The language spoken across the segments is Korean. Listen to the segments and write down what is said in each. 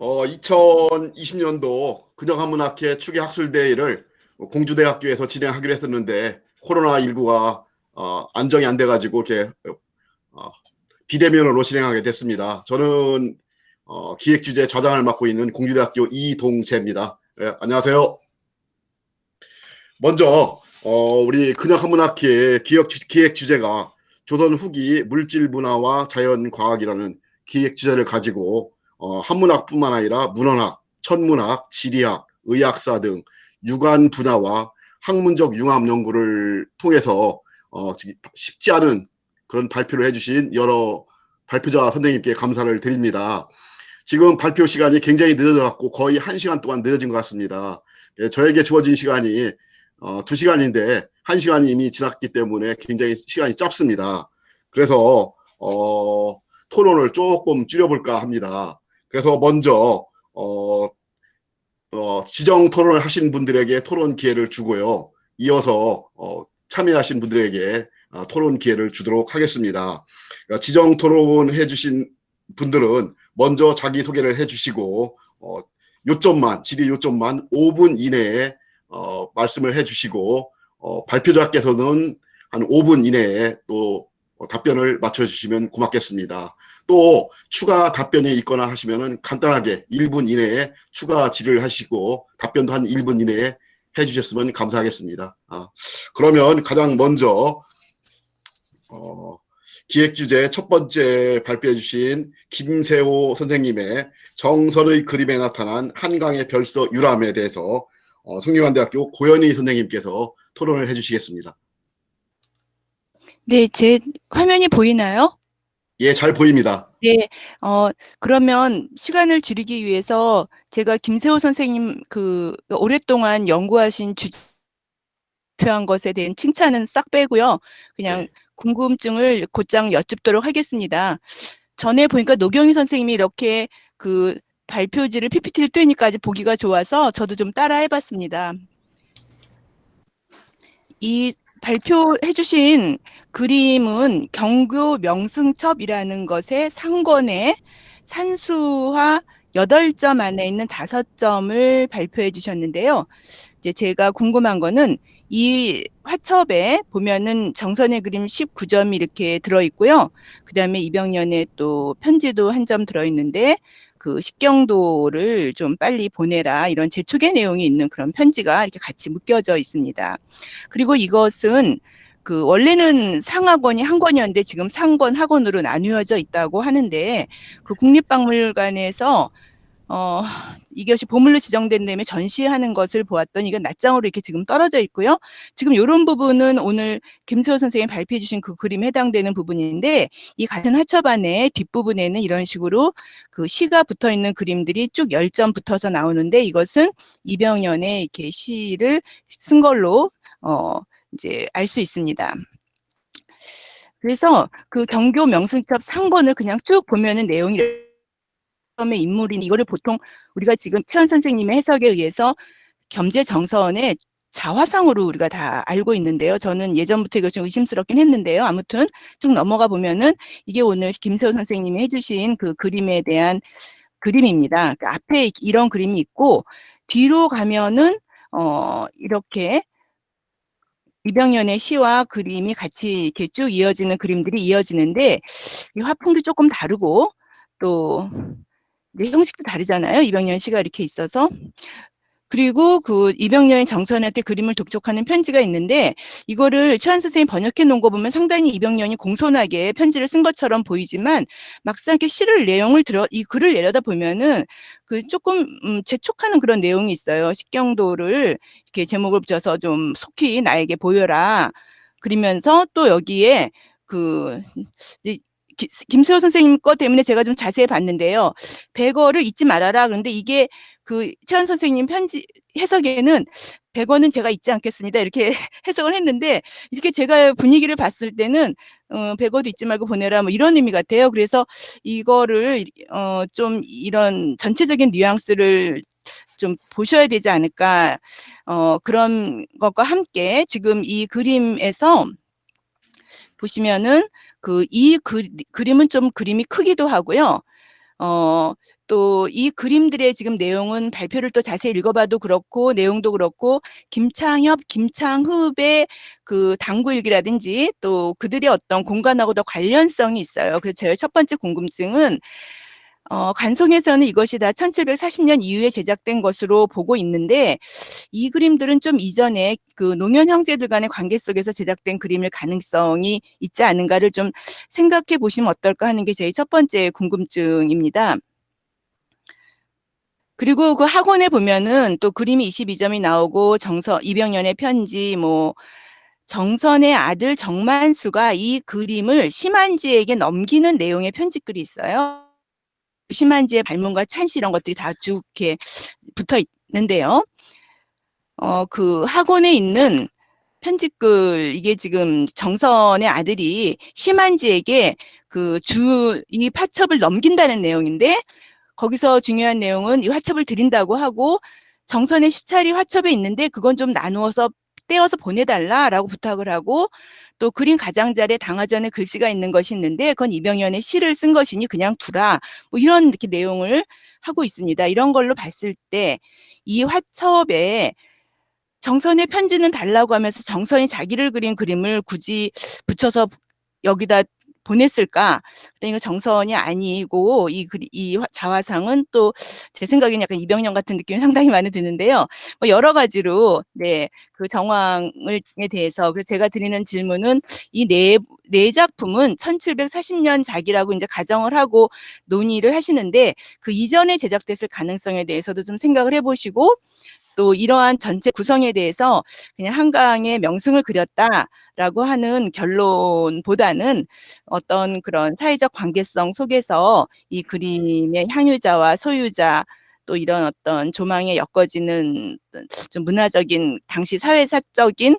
2020년도 근영한문학회 추계학술대회를 공주대학교에서 진행하기로 했었는데 코로나19가 안정이 안 돼가지고 이렇게 비대면으로 진행하게 됐습니다. 저는 기획주제 좌장을 맡고 있는 공주대학교 이동재입니다. 예, 안녕하세요. 먼저 우리 근영한문학회 기획주제가 조선 후기 물질문화와 자연과학이라는 기획주제를 가지고 한문학뿐만 아니라 문헌학, 천문학, 지리학, 의학사 등 유관 분야와 학문적 융합 연구를 통해서 쉽지 않은 그런 발표를 해주신 여러 발표자 선생님께 감사를 드립니다. 지금 발표 시간이 굉장히 늦어져갖고 거의 1시간 동안 늦어진 것 같습니다. 예, 저에게 주어진 시간이 2시간인데 1시간이 이미 지났기 때문에 굉장히 시간이 짧습니다. 그래서 토론을 조금 줄여볼까 합니다. 그래서 먼저 지정 토론을 하신 분들에게 토론 기회를 주고요. 이어서 참여하신 분들에게 토론 기회를 주도록 하겠습니다. 지정 토론 해주신 분들은 먼저 자기소개를 해주시고 지리 요점만 5분 이내에 말씀을 해주시고 발표자께서는 한 5분 이내에 또 답변을 맞춰주시면 고맙겠습니다. 또 추가 답변이 있거나 하시면은 간단하게 1분 이내에 추가 질의를 하시고 답변도 한 1분 이내에 해주셨으면 감사하겠습니다. 그러면 가장 먼저 기획주제 첫 번째 발표해 주신 김세호 선생님의 정선의 그림에 나타난 한강의 별서 유람에 대해서 성균관대학교 고현희 선생님께서 토론을 해주시겠습니다. 네, 제 화면이 보이나요? 예, 잘 보입니다. 네, 그러면 시간을 줄이기 위해서 제가 김세호 선생님 오랫동안 연구하신 주표한 것에 대한 칭찬은 싹 빼고요. 그냥 네. 궁금증을 곧장 여쭙도록 하겠습니다. 전에 보니까 노경희 선생님이 이렇게 발표지를 PPT를 떼니까 아주 보기가 좋아서 저도 좀 따라 해봤습니다. 이 발표해 주신 그림은 경교 명승첩이라는 것의 상권에 산수화 8점 안에 있는 5점을 발표해 주셨는데요. 이제 제가 궁금한 거는 이 화첩에 보면은 정선의 그림 19점이 이렇게 들어있고요. 그 다음에 이병년의 또 편지도 한 점 들어있는데 식경도를 좀 빨리 보내라 이런 재촉의 내용이 있는 그런 편지가 이렇게 같이 묶여져 있습니다. 그리고 이것은 원래는 상학원이 한 권이었는데 지금 상권, 학원으로 나누어져 있다고 하는데 국립박물관에서 이것이 보물로 지정된 다음에 전시하는 것을 보았더니 이건 낱장으로 이렇게 지금 떨어져 있고요. 지금 이런 부분은 오늘 김세호 선생님이 발표해 주신 그 그림에 해당되는 부분인데 이 같은 화첩 안에 뒷부분에는 이런 식으로 시가 붙어 있는 그림들이 쭉 10점 붙어서 나오는데 이것은 이병연의 이렇게 시를 쓴 걸로 이제 알 수 있습니다. 그래서 경교 명승첩 상본을 그냥 쭉 보면은 내용이 의 인물인 이거를 보통 우리가 지금 최원 선생님의 해석에 의해서 겸재정서원의 자화상으로 우리가 다 알고 있는데요. 저는 예전부터 이거 좀 의심스럽긴 했는데요. 아무튼 쭉 넘어가 보면은 이게 오늘 김세호 선생님이 해주신 그림에 대한 그림입니다. 앞에 이런 그림이 있고 뒤로 가면은 이렇게 이병연의 시와 그림이 같이 이렇게 쭉 이어지는 그림들이 이어지는데 이 화풍도 조금 다르고 또 형식도 다르잖아요. 이병연 시가 이렇게 있어서. 그리고 이병연이 정선한테 그림을 독촉하는 편지가 있는데 이거를 최한 선생님이 번역해 놓은 거 보면 상당히 이병연이 공손하게 편지를 쓴 것처럼 보이지만 막상 이렇게 이 글을 내려다 보면은 조금 재촉하는 그런 내용이 있어요. 식경도를 이렇게 제목을 붙여서 좀 속히 나에게 보여라. 그러면서 또 여기에 김세호 선생님 거 때문에 제가 좀 자세히 봤는데요. 백어를 잊지 말아라. 그런데 이게 최한 선생님 편지 해석에는 100원은 제가 잊지 않겠습니다. 이렇게 해석을 했는데 이렇게 제가 분위기를 봤을 때는 100원도 잊지 말고 보내라 뭐 이런 의미 같아요. 그래서 이거를 좀 이런 전체적인 뉘앙스를 좀 보셔야 되지 않을까. 그런 것과 함께 지금 이 그림에서 보시면은 이 그림은 좀 그림이 크기도 하고요. 또 이 그림들의 지금 내용은 발표를 또 자세히 읽어봐도 그렇고 내용도 그렇고 김창협, 김창흡의 그 당구일기라든지 또 그들의 어떤 공간하고도 관련성이 있어요. 그래서 제 첫 번째 궁금증은 간송에서는 이것이 다 1740년 이후에 제작된 것으로 보고 있는데 이 그림들은 좀 이전에 그 노무현 형제들 간의 관계 속에서 제작된 그림일 가능성이 있지 않은가를 좀 생각해 보시면 어떨까 하는 게 제 첫 번째 궁금증입니다. 그리고 그 학원에 보면은 또 그림이 22점이 나오고 이병연의 편지, 뭐 정선의 아들 정만수가 이 그림을 심한지에게 넘기는 내용의 편지글이 있어요. 심한지의 발문과 찬시 이런 것들이 다 쭉 이렇게 붙어 있는데요. 그 학원에 있는 편지글, 이게 지금 정선의 아들이 심한지에게 이 화첩을 넘긴다는 내용인데, 거기서 중요한 내용은 이 화첩을 드린다고 하고, 정선의 시찰이 화첩에 있는데, 그건 좀 나누어서 떼어서 보내달라라고 부탁을 하고, 또 그림 가장자리에 당화전에 글씨가 있는 것이 있는데, 그건 이병연의 시를 쓴 것이니 그냥 두라. 뭐 이런 이렇게 내용을 하고 있습니다. 이런 걸로 봤을 때, 이 화첩에 정선의 편지는 달라고 하면서 정선이 자기를 그린 그림을 굳이 붙여서 여기다 보냈을까? 그러니까 정선이 아니고 이 자화상은 또 제 생각에는 약간 이병련 같은 느낌이 상당히 많이 드는데요. 뭐 여러 가지로 그 정황에 대해서 그래서 제가 드리는 질문은 이 네 작품은 1740년 작이라고 이제 가정을 하고 논의를 하시는데 그 이전에 제작됐을 가능성에 대해서도 좀 생각을 해보시고 또 이러한 전체 구성에 대해서 그냥 한강의 명승을 그렸다라고 하는 결론보다는 어떤 그런 사회적 관계성 속에서 이 그림의 향유자와 소유자 또 이런 어떤 조망에 엮어지는 좀 문화적인 당시 사회사적인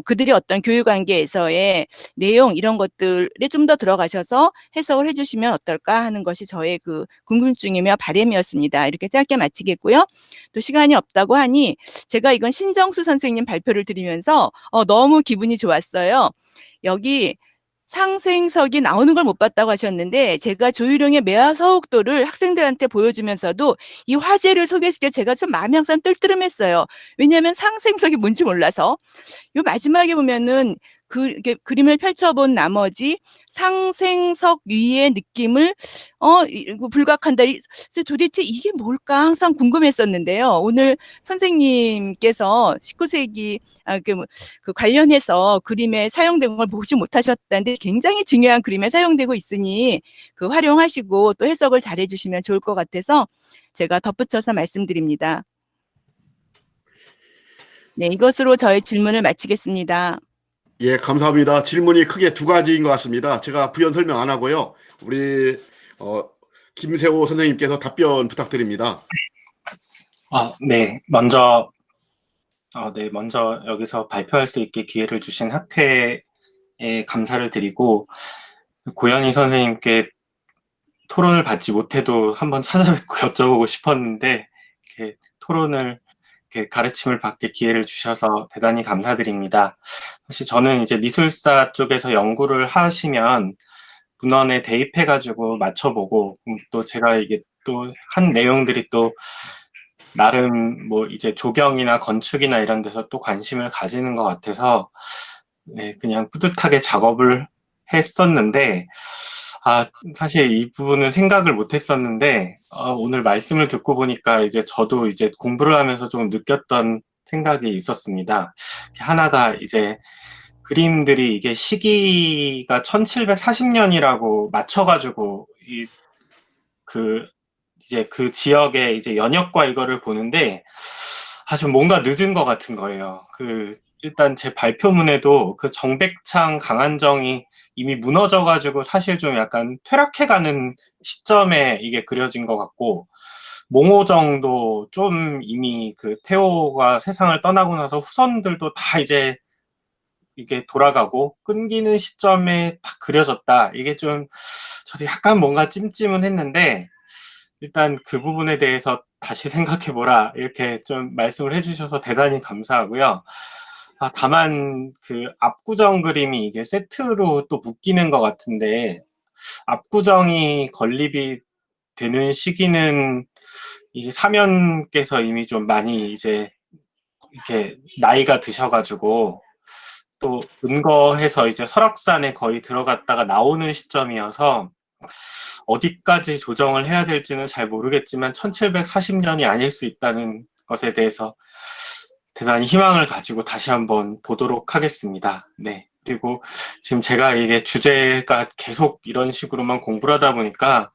그들이 어떤 교육관계에서의 내용 이런 것들에 좀 더 들어가셔서 해석을 해주시면 어떨까 하는 것이 저의 그 궁금증이며 바람이었습니다. 이렇게 짧게 마치겠고요. 또 시간이 없다고 하니 제가 이건 신정수 선생님 발표를 드리면서 너무 기분이 좋았어요. 여기 상생석이 나오는 걸 못 봤다고 하셨는데 제가 조유령의 매화서옥도를 학생들한테 보여주면서도 이 화제를 소개시켜 제가 좀 마음이 항상 뜰뜨름했어요. 왜냐하면 상생석이 뭔지 몰라서. 요 마지막에 보면은 이렇게 그림을 펼쳐본 나머지 상생석 위의 느낌을 불각한다. 그래서 도대체 이게 뭘까 항상 궁금했었는데요. 오늘 선생님께서 19세기 그 관련해서 그림에 사용된 걸 보지 못하셨다는데 굉장히 중요한 그림에 사용되고 있으니 그 활용하시고 또 해석을 잘 해주시면 좋을 것 같아서 제가 덧붙여서 말씀드립니다. 네, 이것으로 저의 질문을 마치겠습니다. 예, 감사합니다. 질문이 크게 두 가지인 것 같습니다. 제가 부연 설명 안 하고요. 우리 어, 김세호 선생님께서 답변 부탁드립니다. 네. 먼저 여기서 발표할 수 있게 기회를 주신 학회에 감사를 드리고, 고현희 선생님께 토론을 받지 못해도 한번 찾아뵙고 여쭤보고 싶었는데, 이렇게 가르침을 받게 기회를 주셔서 대단히 감사드립니다. 사실 저는 이제 미술사 쪽에서 연구를 하시면 문헌에 대입해가지고 맞춰보고, 또 제가 이게 또 한 내용들이 또 나름 뭐 이제 조경이나 건축이나 이런 데서 또 관심을 가지는 것 같아서 네, 그냥 뿌듯하게 작업을 했었는데 사실 이 부분은 생각을 못 했었는데 오늘 말씀을 듣고 보니까 이제 저도 이제 공부를 하면서 좀 느꼈던 생각이 있었습니다. 하나가 이제 그림들이 이게 시기가 1740년이라고 맞춰가지고 이제 그 지역의 이제 연역과 이거를 보는데 좀 뭔가 늦은 것 같은 거예요. 일단 제 발표문에도 그 정백창, 강한정이 이미 무너져가지고 사실 좀 약간 퇴락해가는 시점에 이게 그려진 것 같고, 몽호정도 좀 이미 그 태호가 세상을 떠나고 나서 후손들도 다 이제 이게 돌아가고 끊기는 시점에 딱 그려졌다. 이게 좀 저도 약간 뭔가 찜찜은 했는데, 일단 그 부분에 대해서 다시 생각해보라 이렇게 좀 말씀을 해주셔서 대단히 감사하고요. 다만 그 압구정 그림이 이게 세트로 또 묶이는 것 같은데 압구정이 건립이 되는 시기는 이 사면께서 이미 좀 많이 이제 이렇게 나이가 드셔가지고 또 은거해서 이제 설악산에 거의 들어갔다가 나오는 시점이어서 어디까지 조정을 해야 될지는 잘 모르겠지만 1740년이 아닐 수 있다는 것에 대해서 대단히 희망을 가지고 다시 한번 보도록 하겠습니다. 네. 그리고 지금 제가 이게 주제가 계속 이런 식으로만 공부를 하다 보니까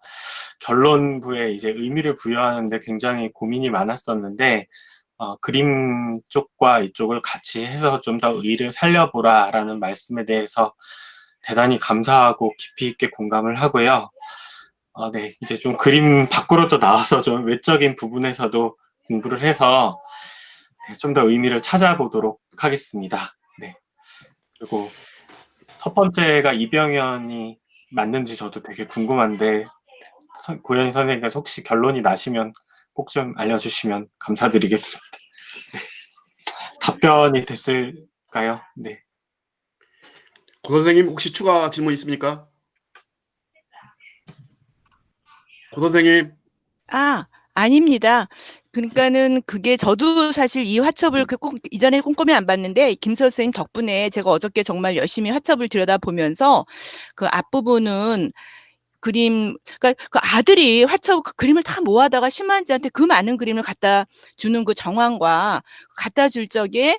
결론부에 이제 의미를 부여하는데 굉장히 고민이 많았었는데, 그림 쪽과 이쪽을 같이 해서 좀 더 의를 살려보라라는 말씀에 대해서 대단히 감사하고 깊이 있게 공감을 하고요. 네, 이제 좀 그림 밖으로 또 나와서 좀 외적인 부분에서도 공부를 해서 좀 더 의미를 찾아보도록 하겠습니다. 네. 그리고 첫 번째가 이병현이 맞는지 저도 되게 궁금한데 고현희 선생님께서 혹시 결론이 나시면 꼭 좀 알려주시면 감사드리겠습니다. 네. 답변이 됐을까요? 네. 고 선생님 혹시 추가 질문 있습니까? 고 선생님. 아닙니다. 그러니까는 그게 저도 사실 이 화첩을 꼭 이전에 꼼꼼히 안 봤는데 김 선생님 덕분에 제가 어저께 정말 열심히 화첩을 들여다보면서 그 앞부분은 그러니까 그 아들이 화첩 그 그림을 다 모아다가 심한지한테 그 많은 그림을 갖다 주는 그 정황과 갖다 줄 적에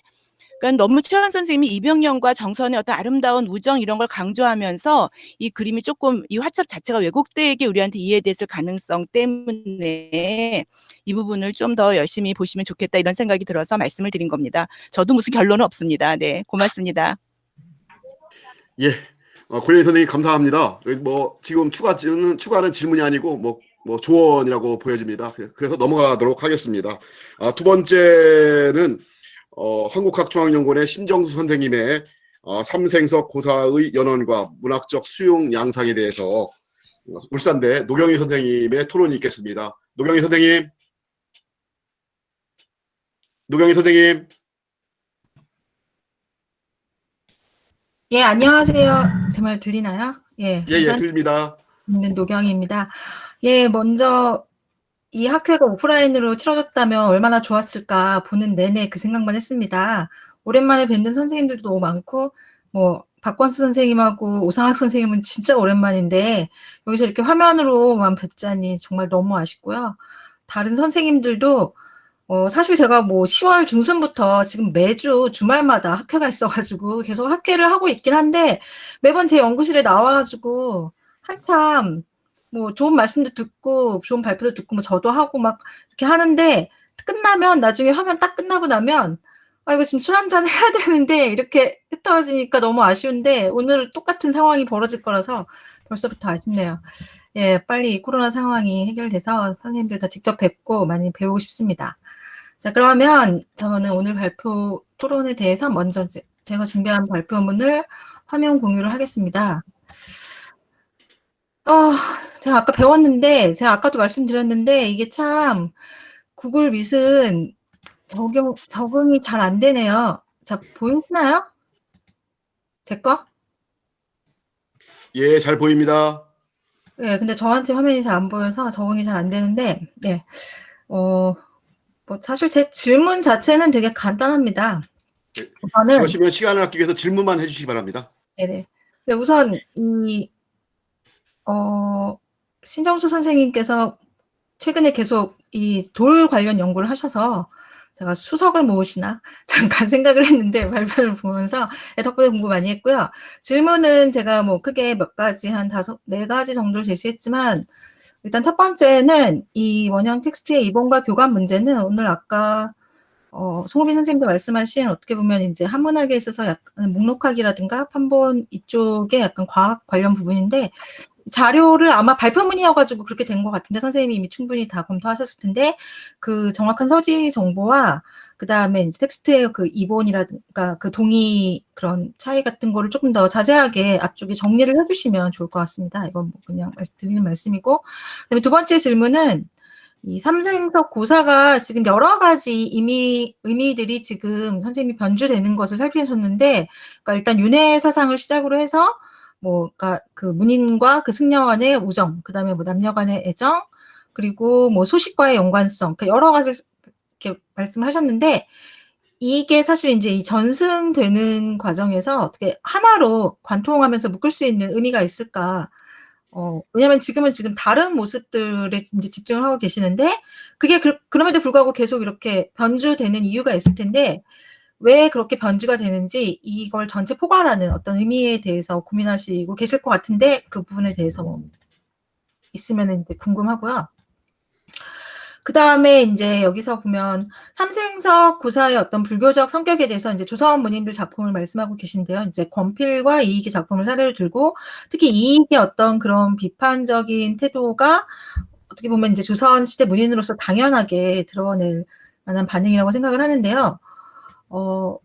그러니까 너무 최원 선생님이 이병련과 정선의 어떤 아름다운 우정 이런 걸 강조하면서 이 그림이 조금 이 화첩 자체가 왜곡되게 우리한테 이해됐을 가능성 때문에 이 부분을 좀 더 열심히 보시면 좋겠다 이런 생각이 들어서 말씀을 드린 겁니다. 저도 무슨 결론은 없습니다. 네, 고맙습니다. 예, 고현희 선생님 감사합니다. 뭐 지금 추가는 질문이 아니고 뭐 조언이라고 보여집니다. 그래서 넘어가도록 하겠습니다. 두 번째는 한국학중앙연구원의 신정수 선생님의 삼생석 고사의 연원과 문학적 수용 양상에 대해서 울산대 노경희 선생님의 토론이 있겠습니다. 노경희 선생님. 예, 안녕하세요. 제 말 들리나요? 예, 예, 들립니다. 있는 노경희입니다. 예, 먼저 이 학회가 오프라인으로 치러졌다면 얼마나 좋았을까 보는 내내 그 생각만 했습니다. 오랜만에 뵙는 선생님들도 너무 많고, 뭐 박권수 선생님하고 오상학 선생님은 진짜 오랜만인데 여기서 이렇게 화면으로만 뵙자니 정말 너무 아쉽고요. 다른 선생님들도 사실 제가 뭐 10월 중순부터 지금 매주 주말마다 학회가 있어가지고 계속 학회를 하고 있긴 한데 매번 제 연구실에 나와가지고 한참 뭐 좋은 말씀도 듣고 좋은 발표도 듣고 뭐 저도 하고 막 이렇게 하는데 끝나면 나중에 화면 딱 끝나고 나면 이거 지금 술 한잔 해야 되는데 이렇게 흩어지니까 너무 아쉬운데 오늘 똑같은 상황이 벌어질 거라서 벌써부터 아쉽네요. 예, 빨리 이 코로나 상황이 해결돼서 선생님들 다 직접 뵙고 많이 배우고 싶습니다. 자, 그러면 저는 오늘 발표 토론에 대해서 먼저 제가 준비한 발표문을 화면 공유를 하겠습니다. 제가 아까 배웠는데, 제가 아까도 말씀드렸는데, 이게 참 구글 밑은 적응이 잘 안 되네요. 자, 보이시나요? 제 거? 예, 잘 보입니다. 예, 근데 저한테 화면이 잘 안 보여서 적응이 잘 안 되는데, 예, 뭐 사실 제 질문 자체는 되게 간단합니다. 우선은 그러시면 시간을 아끼기 위해서 질문만 해주시기 바랍니다. 네네. 네, 우선 신정수 선생님께서 최근에 계속 이 돌 관련 연구를 하셔서 제가 수석을 모으시나 잠깐 생각을 했는데 발표를 보면서 덕분에 공부 많이 했고요. 질문은 제가 뭐 크게 몇 가지 한 4가지 정도를 제시했지만 일단 첫 번째는 이 원형 텍스트의 이봉과 교감 문제는 오늘 아까 송호빈 선생님도 말씀하신 어떻게 보면 이제 한문학에 있어서 약간 목록학이라든가 판본 이쪽에 약간 과학 관련 부분인데 자료를 아마 발표문이어가지고 그렇게 된 것 같은데 선생님이 이미 충분히 다 검토하셨을 텐데 그 정확한 서지 정보와 그 다음에 이제 텍스트의 그 이본이라든가 그 동의 그런 차이 같은 거를 조금 더 자세하게 앞쪽에 정리를 해주시면 좋을 것 같습니다. 이건 뭐 그냥 드리는 말씀이고 그다음에 두 번째 질문은 이 삼생석 고사가 지금 여러 가지 의미들이 지금 선생님이 변주되는 것을 살피셨는데 그러니까 일단 윤회 사상을 시작으로 해서 그러니까 그 문인과 그 승려 간의 우정, 그 다음에 뭐 남녀 간의 애정, 그리고 뭐 소식과의 연관성, 여러 가지 이렇게 말씀하셨는데, 이게 사실 이제 이 전승되는 과정에서 어떻게 하나로 관통하면서 묶을 수 있는 의미가 있을까? 왜냐면 지금 다른 모습들에 이제 집중을 하고 계시는데, 그게 그럼에도 불구하고 계속 이렇게 변주되는 이유가 있을 텐데, 왜 그렇게 변주가 되는지 이걸 전체 포괄하는 어떤 의미에 대해서 고민하시고 계실 것 같은데, 그 부분에 대해서 뭐 있으면 이제 궁금하고요. 그 다음에 이제 여기서 보면 삼생석 고사의 어떤 불교적 성격에 대해서 이제 조선 문인들 작품을 말씀하고 계신데요. 이제 권필과 이익의 작품을 사례로 들고, 특히 이익의 어떤 그런 비판적인 태도가 어떻게 보면 이제 조선 시대 문인으로서 당연하게 드러낼 만한 반응이라고 생각을 하는데요.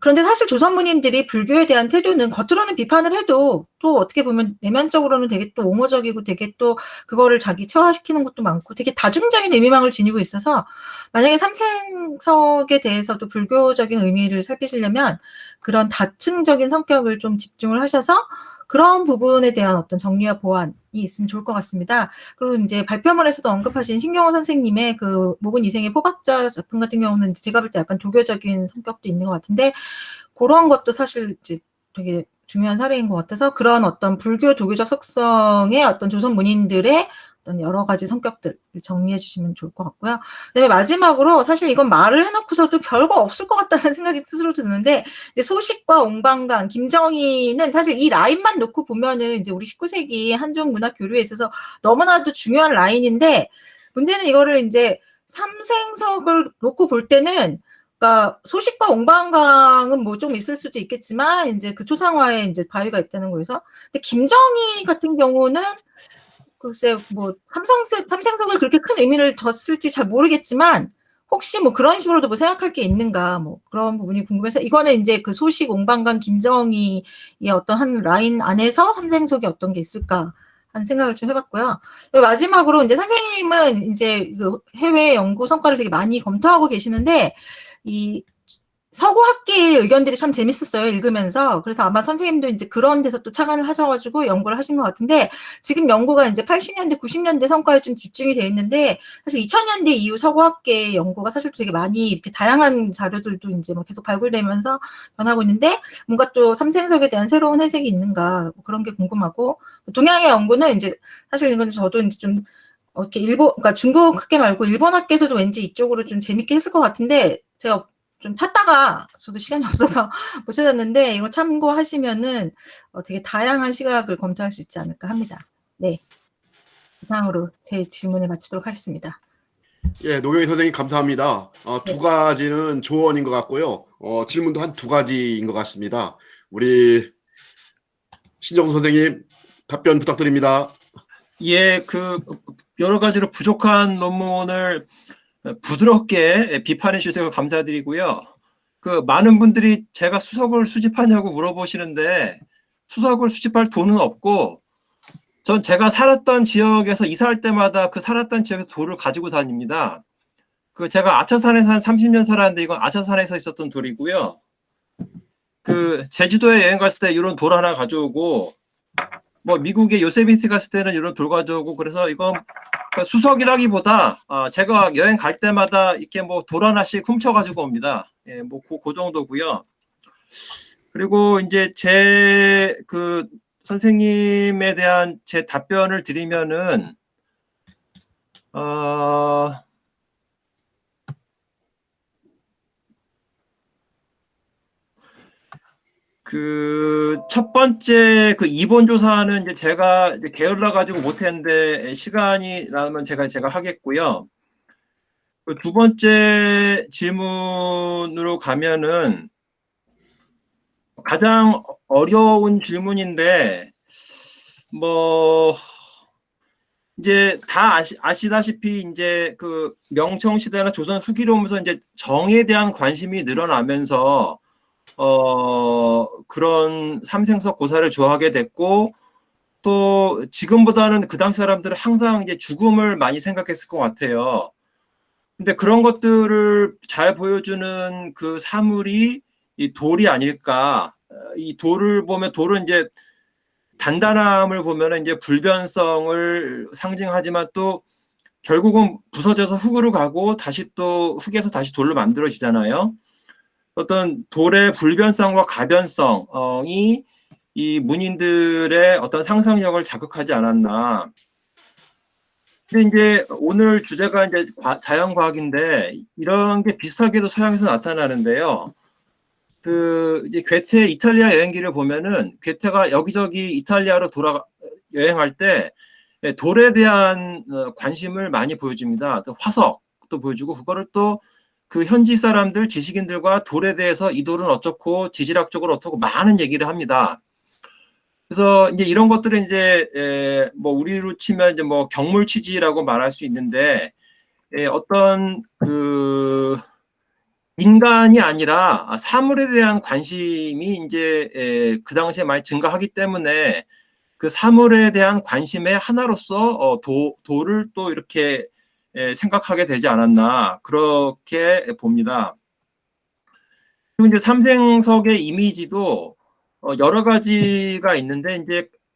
그런데 사실 조선 문인들이 불교에 대한 태도는 겉으로는 비판을 해도 또 어떻게 보면 내면적으로는 되게 또 옹호적이고 되게 또 그거를 자기 체화시키는 것도 많고 되게 다중적인 의미망을 지니고 있어서, 만약에 삼생석에 대해서도 불교적인 의미를 살피시려면 그런 다층적인 성격을 좀 집중을 하셔서 그런 부분에 대한 어떤 정리와 보완이 있으면 좋을 것 같습니다. 그리고 이제 발표문에서도 언급하신 신경호 선생님의 그 목은 이생의 포박자 작품 같은 경우는 제가 볼 때 약간 도교적인 성격도 있는 것 같은데, 그런 것도 사실 이제 되게 중요한 사례인 것 같아서, 그런 어떤 불교 도교적 속성의 어떤 조선 문인들의 어떤 여러 가지 성격들을 정리해 주시면 좋을 것 같고요. 그다음에 마지막으로, 사실 이건 말을 해놓고서도 별거 없을 것 같다는 생각이 스스로 드는데, 이제 소식과 옹방강, 김정희는 사실 이 라인만 놓고 보면은 이제 우리 19세기 한중 문학 교류에 있어서 너무나도 중요한 라인인데, 문제는 이거를 이제 삼생석을 놓고 볼 때는, 그러니까 소식과 옹방강은 뭐 좀 있을 수도 있겠지만 이제 그 초상화에 이제 바위가 있다는 거에서, 근데 김정희 같은 경우는 글쎄 뭐 삼생석을 그렇게 큰 의미를 뒀을지 잘 모르겠지만, 혹시 뭐 그런 식으로도 뭐 생각할 게 있는가, 뭐 그런 부분이 궁금해서, 이거는 이제 그 소식 옹방강 김정희의 어떤 한 라인 안에서 삼생석이 어떤 게 있을까 하는 생각을 좀 해봤고요. 마지막으로 이제 선생님은 이제 그 해외 연구 성과를 되게 많이 검토하고 계시는데, 이 서구 학계의 의견들이 참 재밌었어요, 읽으면서. 그래서 아마 선생님도 이제 그런 데서 또 착안을 하셔가지고 연구를 하신 것 같은데, 지금 연구가 이제 80년대, 90년대 성과에 좀 집중이 되어 있는데, 사실 2000년대 이후 서구 학계의 연구가 사실 되게 많이 이렇게 다양한 자료들도 이제 뭐 계속 발굴되면서 변하고 있는데, 뭔가 또 삼생석에 대한 새로운 해석이 있는가, 뭐 그런 게 궁금하고, 동양의 연구는 이제 사실 이건 저도 이제 좀 이렇게 그러니까 중국 학계 말고 일본 학계에서도 왠지 이쪽으로 좀 재밌게 했을 것 같은데, 제가 좀 찾다가 저도 시간이 없어서 못 찾았는데, 이거 참고하시면은 되게 다양한 시각을 검토할 수 있지 않을까 합니다. 네, 이상으로 제 질문을 마치도록 하겠습니다. 예, 노경희 선생님 감사합니다. 두 가지는 조언인 것 같고요. 질문도 한 두 가지인 것 같습니다. 우리 신정수 선생님 답변 부탁드립니다. 예, 그 여러 가지로 부족한 논문을 부드럽게 비판해 주셔서 감사드리고요. 그 많은 분들이 제가 수석을 수집하냐고 물어보시는데, 수석을 수집할 돈은 없고, 전 제가 살았던 지역에서 이사할 때마다 그 살았던 지역에서 돌을 가지고 다닙니다. 그 제가 아차산에서 한 30년 살았는데, 이건 아차산에서 있었던 돌이고요. 그 제주도에 여행 갔을 때 이런 돌 하나 가져오고, 뭐 미국에 요세미티 갔을 때는 이런 돌 가져오고, 그래서 이건 수석이라기보다 제가 여행 갈 때마다 이렇게 뭐 돌 하나씩 훔쳐가지고 옵니다. 예, 뭐 그 정도고요. 그리고 이제 제 그 선생님에 대한 제 답변을 드리면은, 그 첫 번째 그 2번 조사는 이제 제가 이제 게을러 가지고 못했는데, 시간이 나면 제가 하겠고요. 그 두 번째 질문으로 가면은, 가장 어려운 질문인데, 뭐 이제 다 아시다시피 이제 그 명청 시대나 조선 후기로 오면서 이제 정에 대한 관심이 늘어나면서 그런 삼생석 고사를 좋아하게 됐고, 또 지금보다는 그 당시 사람들은 항상 이제 죽음을 많이 생각했을 것 같아요. 근데 그런 것들을 잘 보여주는 그 사물이 이 돌이 아닐까. 이 돌을 보면, 돌은 이제 단단함을 보면 이제 불변성을 상징하지만, 또 결국은 부서져서 흙으로 가고 다시 또 흙에서 다시 돌로 만들어지잖아요. 어떤 돌의 불변성과 가변성이 이 문인들의 어떤 상상력을 자극하지 않았나. 근데 이제 오늘 주제가 이제 자연과학인데 이런 게 비슷하게도 서양에서 나타나는데요. 그 이제 괴테 이탈리아 여행기를 보면은 괴테가 여기저기 이탈리아로 여행할 때 돌에 대한 관심을 많이 보여줍니다. 또 화석도 보여주고 그거를 또 그 현지 사람들 지식인들과 돌에 대해서 이 돌은 어쩌고 지질학적으로 어떻고 많은 얘기를 합니다. 그래서 이제 이런 것들은 이제 뭐 우리로 치면 이제 뭐 경물 취지라고 말할 수 있는데 어떤 그 인간이 아니라 사물에 대한 관심이 이제 그 당시에 많이 증가하기 때문에 그 사물에 대한 관심의 하나로서 돌을 또 이렇게 생각하게 되지 않았나 그렇게 봅니다. 그리고 이제 삼생석의 이미지도 여러 가지가 있는데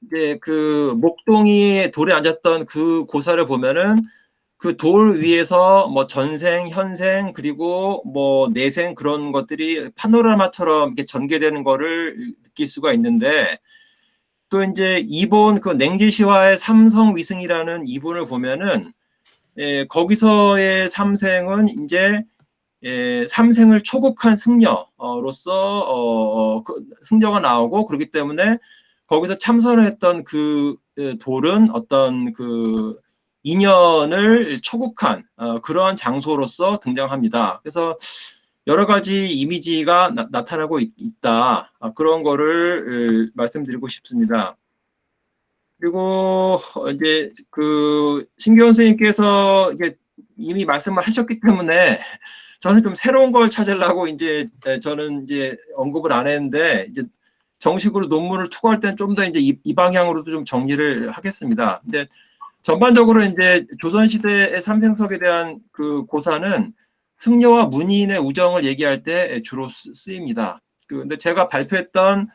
이제 그 목동이 돌에 앉았던 그 고사를 보면은 그 돌 위에서 뭐 전생, 현생, 그리고 뭐 내생 그런 것들이 파노라마처럼 이렇게 전개되는 거를 느낄 수가 있는데 또 이제 이본 그 냉지시화의 삼성위승이라는 이본을 보면은 거기서의 삼생은 이제 삼생을 초국한 승려로서 승려가 나오고 그렇기 때문에 거기서 참선했던 그 돌은 어떤 그 인연을 초국한 그러한 장소로서 등장합니다. 그래서 여러 가지 이미지가 나타나고 있다. 그런 거를 말씀드리고 싶습니다. 그리고 이제 그 신규현 선생님께서 이게 이미 말씀을 하셨기 때문에 저는 좀 새로운 걸 찾으려고 이제 저는 이제 언급을 안 했는데 이제 정식으로 논문을 투고할 때는 좀 더 이제 이 방향으로도 좀 정리를 하겠습니다. 근데 전반적으로 이제 조선시대의 삼생석에 대한 그 고사는 승려와 문인의 우정을 얘기할 때 주로 쓰입니다. 근데 제가 발표했던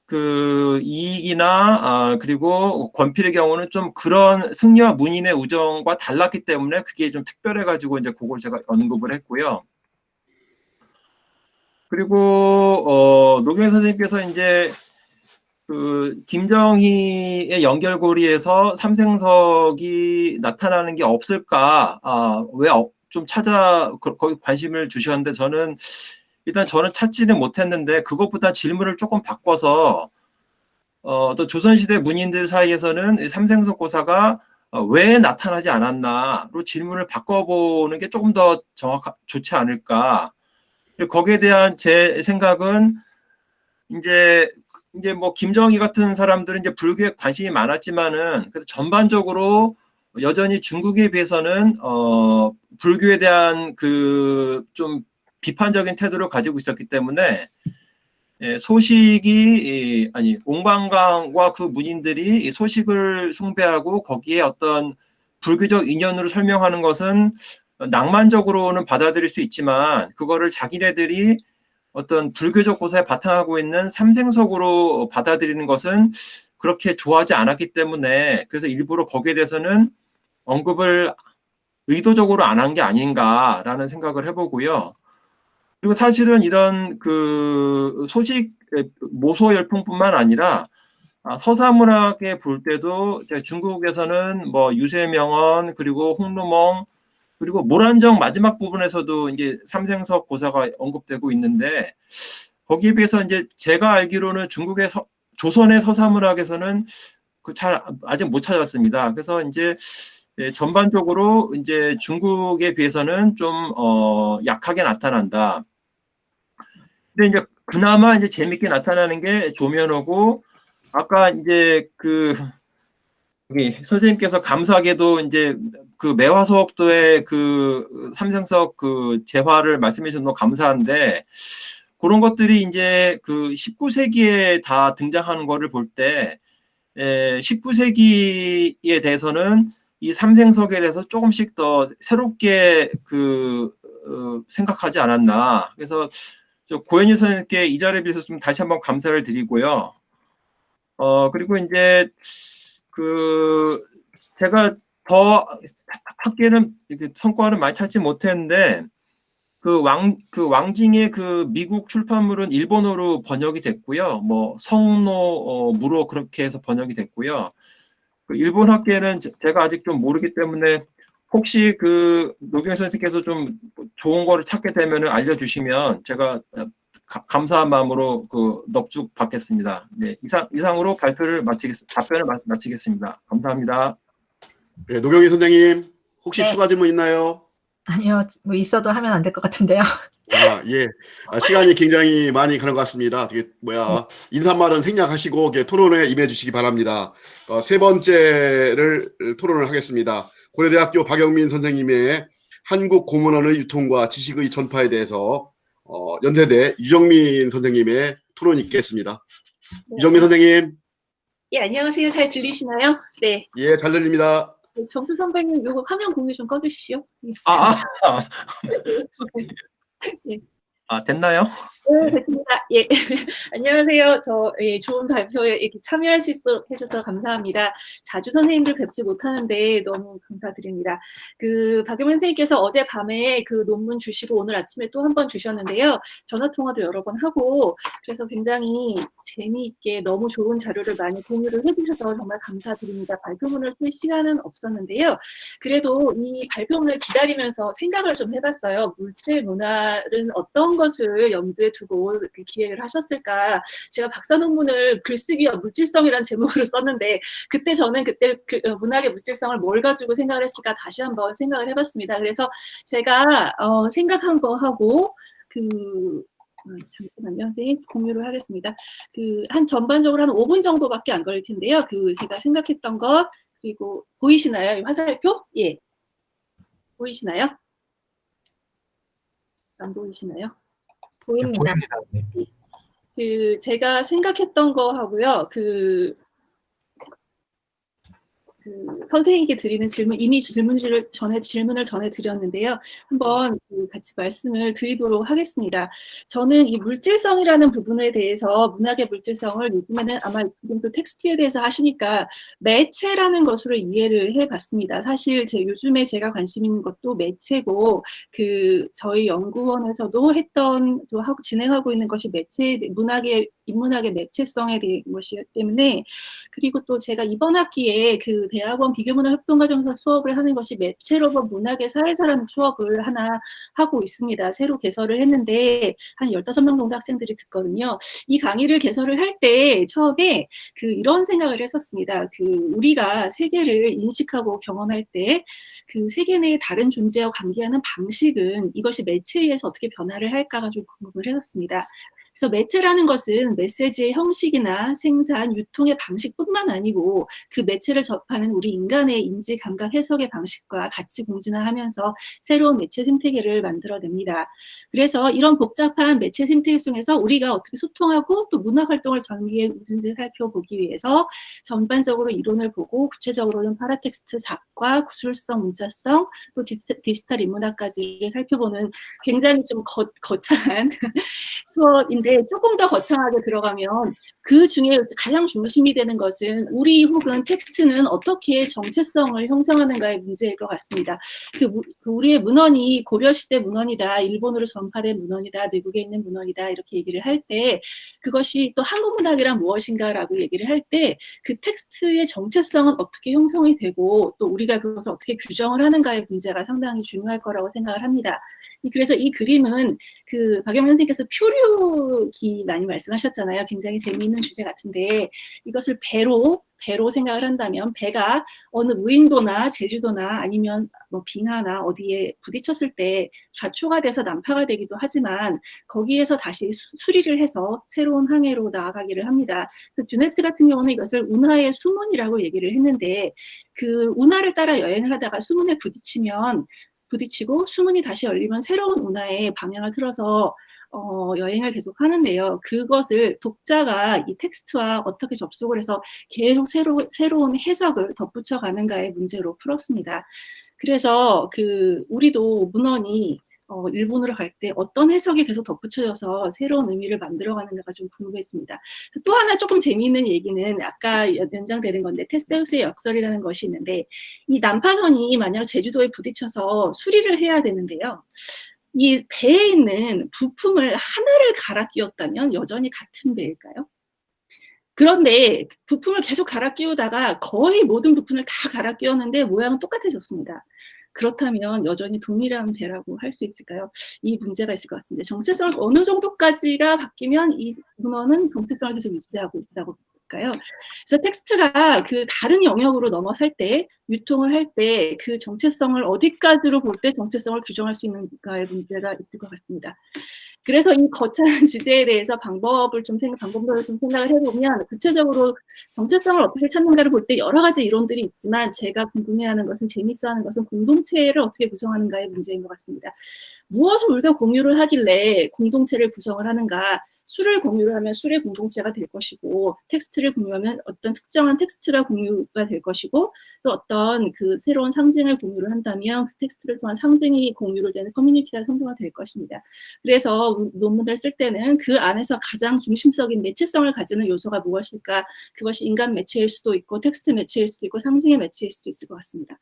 그 이익이나 그리고 권필의 경우는 좀 그런 승려와 문인의 우정과 달랐기 때문에 그게 좀 특별해가지고 이제 그걸 제가 언급을 했고요. 그리고 노경현 선생님께서 이제 그 김정희의 연결고리에서 삼생석이 나타나는 게 없을까? 왜 좀 거기 관심을 주셨는데 일단 저는 찾지는 못했는데 그것보다 질문을 조금 바꿔서 또 조선시대 문인들 사이에서는 삼생석 고사가 왜 나타나지 않았나로 질문을 바꿔보는 게 조금 더 좋지 않을까. 거기에 대한 제 생각은 이제 뭐 김정희 같은 사람들은 이제 불교에 관심이 많았지만은 그래도 전반적으로 여전히 중국에 비해서는 불교에 대한 그 좀 비판적인 태도를 가지고 있었기 때문에 소식이 아니 옹방강과 그 문인들이 소식을 숭배하고 거기에 어떤 불교적 인연으로 설명하는 것은 낭만적으로는 받아들일 수 있지만 그거를 자기네들이 어떤 불교적 고사에 바탕하고 있는 삼생석으로 받아들이는 것은 그렇게 좋아하지 않았기 때문에 그래서 일부러 거기에 대해서는 언급을 의도적으로 안 한 게 아닌가라는 생각을 해보고요. 그리고 사실은 이런 그 소식 모소 열풍뿐만 아니라 서사문학에 볼 때도 중국에서는 뭐 유세명언 그리고 홍루몽 그리고 모란정 마지막 부분에서도 이제 삼생석 고사가 언급되고 있는데 거기에 비해서 이제 제가 알기로는 중국의 조선의 서사문학에서는 그 잘 아직 못 찾았습니다. 그래서 이제 전반적으로 이제 중국에 비해서는 좀 약하게 나타난다. 근데 이제 그나마 이제 재밌게 나타나는 게 조면호고 아까 이제 그 여기 선생님께서 감사하게도 이제 그 매화소옥도의 그 삼생석 그 재화를 말씀해 주셔서 너무 감사한데 그런 것들이 이제 그 19세기에 다 등장하는 거를 볼 때 19세기에 대해서는 이 삼생석에 대해서 조금씩 더 새롭게 그 생각하지 않았나. 그래서 고현희 선생님께 이 자리에 비해서 좀 다시 한번 감사를 드리고요. 그리고 이제 그 제가 더 학계는 이렇게 성과를 많이 찾지 못했는데 그 왕징의 그 미국 출판물은 일본어로 번역이 됐고요. 뭐 성노 무로 그렇게 해서 번역이 됐고요. 그 일본 학계는 제가 아직 좀 모르기 때문에 혹시 그 노경희 선생님께서 좀 좋은 거를 찾게 되면 알려주시면 제가 감사한 마음으로 그 넙죽 받겠습니다. 네, 이상으로 답변을 마치겠습니다. 감사합니다. 네, 노경희 선생님, 혹시 네. 추가 질문 있나요? 아니요, 뭐 있어도 하면 안 될 것 같은데요. 예. 시간이 굉장히 많이 가는 것 같습니다. 인사말은 생략하시고 토론에 임해 주시기 바랍니다. 세 번째를 토론을 하겠습니다. 고려대학교 박영민 선생님의 한국 고문원의 유통과 지식의 전파에 대해서 연세대 유정민 선생님의 토론이 있겠습니다. 유정민 선생님. 예, 안녕하세요. 잘 들리시나요? 네. 예, 잘 들립니다. 정수 선배님, 요거 화면 공유 좀 꺼주시죠. 예. 예. 됐나요? 네, 됐습니다. 예. 안녕하세요. 좋은 발표에 이렇게 참여할 수 해주셔서 감사합니다. 자주 선생님들 뵙지 못하는데 너무 감사드립니다. 박영민 선생님께서 어젯밤에 그 논문 주시고 오늘 아침에 또 한 번 주셨는데요. 전화통화도 여러 번 하고, 그래서 굉장히 재미있게 너무 좋은 자료를 많이 공유를 해주셔서 정말 감사드립니다. 발표문을 쓸 시간은 없었는데요. 그래도 이 발표문을 기다리면서 생각을 좀 해봤어요. 물질 문화는 어떤 것을 염두에 두고 기획을 하셨을까. 제가 박사 논문을 글쓰기와 물질성이라는 제목으로 썼는데 그때 저는 문학의 물질성을 뭘 가지고 생각을 했을까 다시 한번 생각을 해봤습니다. 그래서 제가 생각한 거 하고 잠시만요, 선생님. 공유를 하겠습니다. 전반적으로 한 5분 정도밖에 안 걸릴 텐데요. 제가 생각했던 것, 그리고 보이시나요? 이 화살표? 예. 보이시나요? 안 보이시나요? 보입니다. 제가 생각했던 거 하고요. 선생님께 드리는 질문, 이미 질문을 전해드렸는데요. 한번 같이 말씀을 드리도록 하겠습니다. 저는 이 물질성이라는 부분에 대해서 문학의 물질성을 요즘에는 아마 지금도 텍스트에 대해서 하시니까 매체라는 것으로 이해를 해봤습니다. 사실 요즘에 제가 관심 있는 것도 매체고 저희 연구원에서도 진행하고 있는 것이 인문학의 매체성에 대한 것이기 때문에, 그리고 또 제가 이번 학기에 대학원 비교문학 협동과정에서 수업을 하는 것이 매체로서 문학의 사회사라는 수업을 하나 하고 있습니다. 새로 개설을 했는데 한 15명 정도 학생들이 듣거든요. 이 강의를 개설을 할 때 처음에 이런 생각을 했었습니다. 우리가 세계를 인식하고 경험할 때 세계 내의 다른 존재와 관계하는 방식은 이것이 매체에 의해서 어떻게 변화를 할까가 좀 궁금을 했었습니다. 그래서 매체라는 것은 메시지의 형식이나 생산, 유통의 방식뿐만 아니고 그 매체를 접하는 우리 인간의 인지, 감각, 해석의 방식과 같이 공진화하면서 새로운 매체 생태계를 만들어냅니다. 그래서 이런 복잡한 매체 생태계 속에서 우리가 어떻게 소통하고 또 문학 활동을 전기에 무슨지 살펴보기 위해서 전반적으로 이론을 보고 구체적으로는 파라텍스트 작화, 구술성, 문자성, 또 디지털 인문학까지를 살펴보는 굉장히 좀 거창한 수업인데, 조금 더 거창하게 들어가면 그 중에 가장 중심이 되는 것은 우리 혹은 텍스트는 어떻게 정체성을 형성하는가의 문제일 것 같습니다. 우리의 문헌이 고려시대 문헌이다, 일본으로 전파된 문헌이다, 미국에 있는 문헌이다 이렇게 얘기를 할 때, 그것이 또 한국 문학이란 무엇인가라고 얘기를 할 때 그 텍스트의 정체성은 어떻게 형성이 되고 또 우리가 그것을 어떻게 규정을 하는가의 문제가 상당히 중요할 거라고 생각을 합니다. 그래서 이 그림은 박영민 선생님께서 표류기 많이 말씀하셨잖아요. 굉장히 재미있는 주제 같은데, 이것을 배로 생각을 한다면 배가 어느 무인도나 제주도나 아니면 뭐 빙하나 어디에 부딪혔을 때 좌초가 돼서 난파가 되기도 하지만 거기에서 다시 수리를 해서 새로운 항해로 나아가기를 합니다. 주네트 같은 경우는 이것을 운하의 수문이라고 얘기를 했는데, 운하를 따라 여행을 하다가 수문에 부딪히고 수문이 다시 열리면 새로운 운하의 방향을 틀어서 여행을 계속 하는데요. 그것을 독자가 이 텍스트와 어떻게 접속을 해서 계속 새로운 해석을 덧붙여 가는가의 문제로 풀었습니다. 그래서 우리도 문헌이 일본으로 갈 때 어떤 해석이 계속 덧붙여져서 새로운 의미를 만들어가는가가 좀 궁금했습니다. 또 하나 조금 재미있는 얘기는 아까 연장되는 건데 테세우스의 역설이라는 것이 있는데 이 난파선이 만약 제주도에 부딪혀서 수리를 해야 되는데요. 이 배에 있는 부품을 하나를 갈아 끼웠다면 여전히 같은 배일까요? 그런데 부품을 계속 갈아 끼우다가 거의 모든 부품을 다 갈아 끼웠는데 모양은 똑같아졌습니다. 그렇다면 여전히 동일한 배라고 할 수 있을까요? 이 문제가 있을 것 같은데 정체성을 어느 정도까지가 바뀌면 이 문헌은 정체성을 계속 유지하고 있다고 볼까요? 그래서 텍스트가 그 다른 영역으로 넘어설 때 유통을 할 때 그 정체성을 어디까지로 볼 때 정체성을 규정할 수 있는가의 문제가 있을 것 같습니다. 그래서 이 거창한 주제에 대해서 방법론을 좀 생각을 해보면 구체적으로 정체성을 어떻게 찾는가를 볼 때 여러 가지 이론들이 있지만 제가 궁금해하는 것은 재밌어하는 것은 공동체를 어떻게 구성하는가의 문제인 것 같습니다. 무엇을 우리가 공유를 하길래 공동체를 구성을 하는가? 수를 공유를 하면 술의 공동체가 될 것이고 텍스트를 공유하면 어떤 특정한 텍스트가 공유가 될 것이고 또 어떤 그 새로운 상징을 공유를 한다면 그 텍스트를 통한 상징이 공유를 되는 커뮤니티가 형성이 될 것입니다. 그래서 논문을 쓸 때는 그 안에서 가장 중심적인 매체성을 가지는 요소가 무엇일까? 그것이 인간 매체일 수도 있고 텍스트 매체일 수도 있고 상징의 매체일 수도 있을 것 같습니다.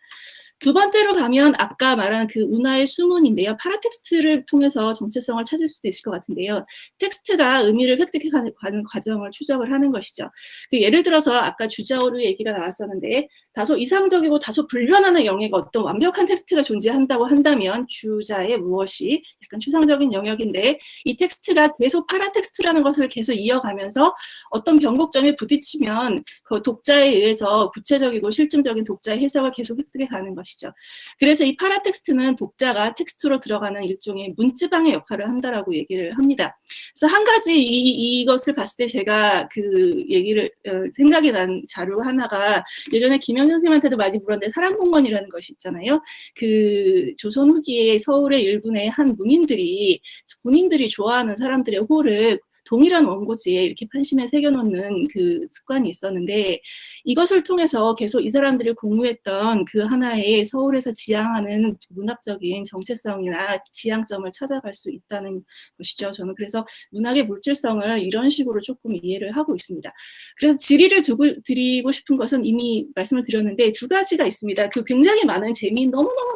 두 번째로 가면 아까 말한 그 운하의 수문인데요. 파라텍스트를 통해서 정체성을 찾을 수도 있을 것 같은데요. 텍스트가 의미를 획득해가는 과정을 추적을 하는 것이죠. 그 예를 들어서 아까 주자어루 얘기가 나왔었는데 다소 이상적이고 다소 불변하는 영역에 어떤 완벽한 텍스트가 존재한다고 한다면 주자의 무엇이 약간 추상적인 영역인데 이 텍스트가 계속 파라텍스트라는 것을 계속 이어가면서 어떤 변곡점에 부딪히면 그 독자에 의해서 구체적이고 실증적인 독자의 해석을 계속 획득해 가는 것이죠. 그래서 이 파라텍스트는 독자가 텍스트로 들어가는 일종의 문지방의 역할을 한다라고 얘기를 합니다. 그래서 한 가지 이것을 봤을 때 제가 그 얘기를 생각이 난 자료 하나가 예전에 김영 선생님한테도 많이 물었는데 사랑공원이라는 것이 있잖아요. 그 조선 후기에 서울의 일본의 한 문인들이 본인들이 좋아하는 사람들의 호를 동일한 원고지에 이렇게 판심에 새겨놓는 그 습관이 있었는데 이것을 통해서 계속 이 사람들이 공유했던 그 하나의 서울에서 지향하는 문학적인 정체성이나 지향점을 찾아갈 수 있다는 것이죠. 저는 그래서 문학의 물질성을 이런 식으로 조금 이해를 하고 있습니다. 그래서 질의를 드리고 싶은 것은 이미 말씀을 드렸는데 두 가지가 있습니다. 그 굉장히 많은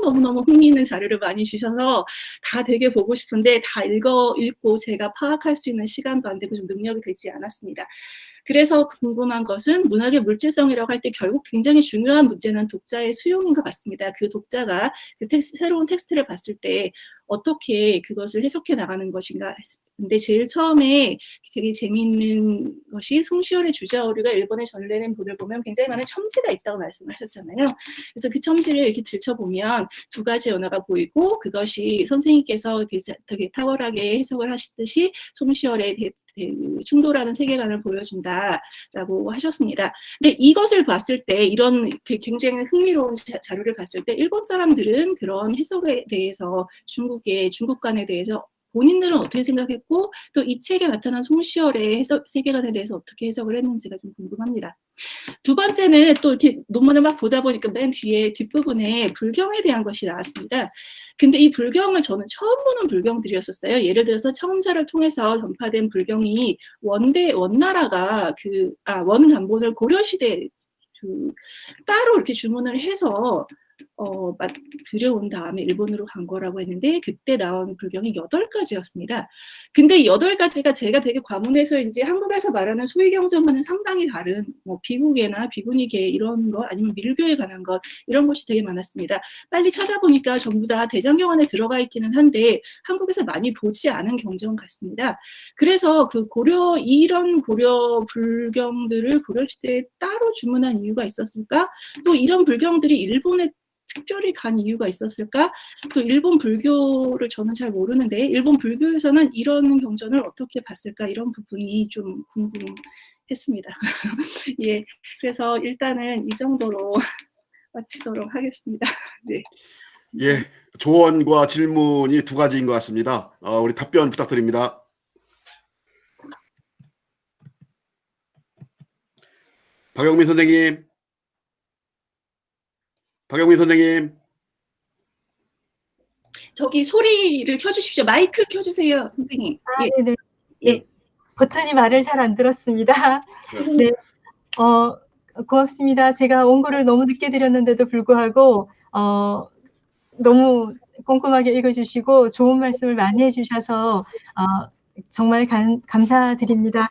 너무너무 흥미있는 자료를 많이 주셔서 다 되게 보고 싶은데 다 읽고 제가 파악할 수 있는 시간도 안 되고 좀 능력이 되지 않았습니다. 그래서 궁금한 것은 문학의 물질성이라고 할 때 결국 굉장히 중요한 문제는 독자의 수용인 것 같습니다. 그 독자가 그 새로운 텍스트를 봤을 때 어떻게 그것을 해석해 나가는 것인가. 근데 제일 처음에 되게 재미있는 것이 송시열의 주자어류가 일본에 전래된 본을 보면 굉장히 많은 첨지가 있다고 말씀하셨잖아요. 그래서 그 첨지를 이렇게 들춰보면 두 가지 언어가 보이고 그것이 선생님께서 되게 탁월하게 해석을 하시듯이 송시열의 충돌하는 세계관을 보여준다라고 하셨습니다. 근데 이것을 봤을 때 이런 굉장히 흥미로운 자료를 봤을 때 일본 사람들은 그런 해석에 대해서 중국관에 대해서 본인들은 어떻게 생각했고 또 이 책에 나타난 송시열의 세계관에 대해서 어떻게 해석을 했는지가 좀 궁금합니다. 두 번째는 또 이렇게 논문을 막 보다 보니까 맨 뒷부분에 불경에 대한 것이 나왔습니다. 근데 이 불경을 저는 처음 보는 불경들이었었어요. 예를 들어서 청자를 통해서 전파된 불경이 원나라가 원간본을 고려시대 따로 이렇게 주문을 해서 들여온 다음에 일본으로 간 거라고 했는데 그때 나온 불경이 8가지였습니다. 근데 8가지가 제가 되게 과문해서인지 한국에서 말하는 소위경전과는 상당히 다른 비구계나 비구니계 이런 거 아니면 밀교에 관한 것 이런 것이 되게 많았습니다. 빨리 찾아보니까 전부 다 대장경 안에 들어가 있기는 한데 한국에서 많이 보지 않은 경전 같습니다. 그래서 이런 고려 불경들을 고려시대에 따로 주문한 이유가 있었을까? 또 이런 불경들이 일본에 특별히 간 이유가 있었을까? 또 일본 불교를 저는 잘 모르는데 일본 불교에서는 이런 경전을 어떻게 봤을까? 이런 부분이 좀 궁금했습니다. 예, 그래서 일단은 이 정도로 마치도록 하겠습니다. 네. 예, 조언과 질문이 두 가지인 것 같습니다. 우리 답변 부탁드립니다. 박영민 선생님. 저기 소리를 켜주십시오. 마이크 켜주세요, 선생님. 아, 예. 네네. 예. 예. 버튼이 말을 잘 안 들었습니다. 네. 고맙습니다. 제가 원고를 너무 늦게 드렸는데도 불구하고, 너무 꼼꼼하게 읽어주시고 좋은 말씀을 많이 해주셔서 정말 감사드립니다.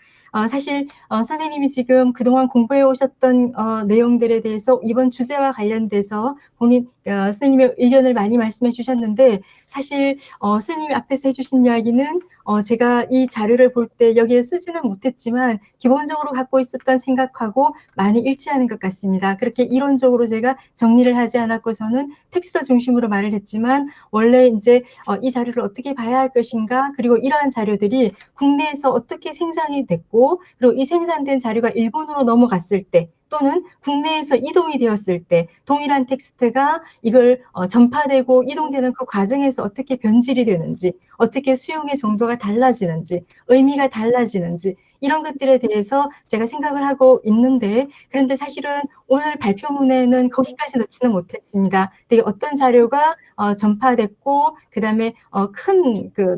사실 선생님이 지금 그동안 공부해 오셨던 내용들에 대해서 이번 주제와 관련돼서 선생님의 의견을 많이 말씀해 주셨는데, 사실 선생님이 앞에서 해주신 이야기는 제가 이 자료를 볼 때 여기에 쓰지는 못했지만 기본적으로 갖고 있었던 생각하고 많이 일치하는 것 같습니다. 그렇게 이론적으로 제가 정리를 하지 않았고 저는 텍스트 중심으로 말을 했지만, 원래 이제 이 자료를 어떻게 봐야 할 것인가, 그리고 이러한 자료들이 국내에서 어떻게 생산이 됐고, 그리고 이 생산된 자료가 일본으로 넘어갔을 때 또는 국내에서 이동이 되었을 때 동일한 텍스트가 이걸 전파되고 이동되는 그 과정에서 어떻게 변질이 되는지, 어떻게 수용의 정도가 달라지는지, 의미가 달라지는지, 이런 것들에 대해서 제가 생각을 하고 있는데, 그런데 사실은 오늘 발표문에는 거기까지 넣지는 못했습니다. 되게 어떤 자료가 전파됐고, 그 다음에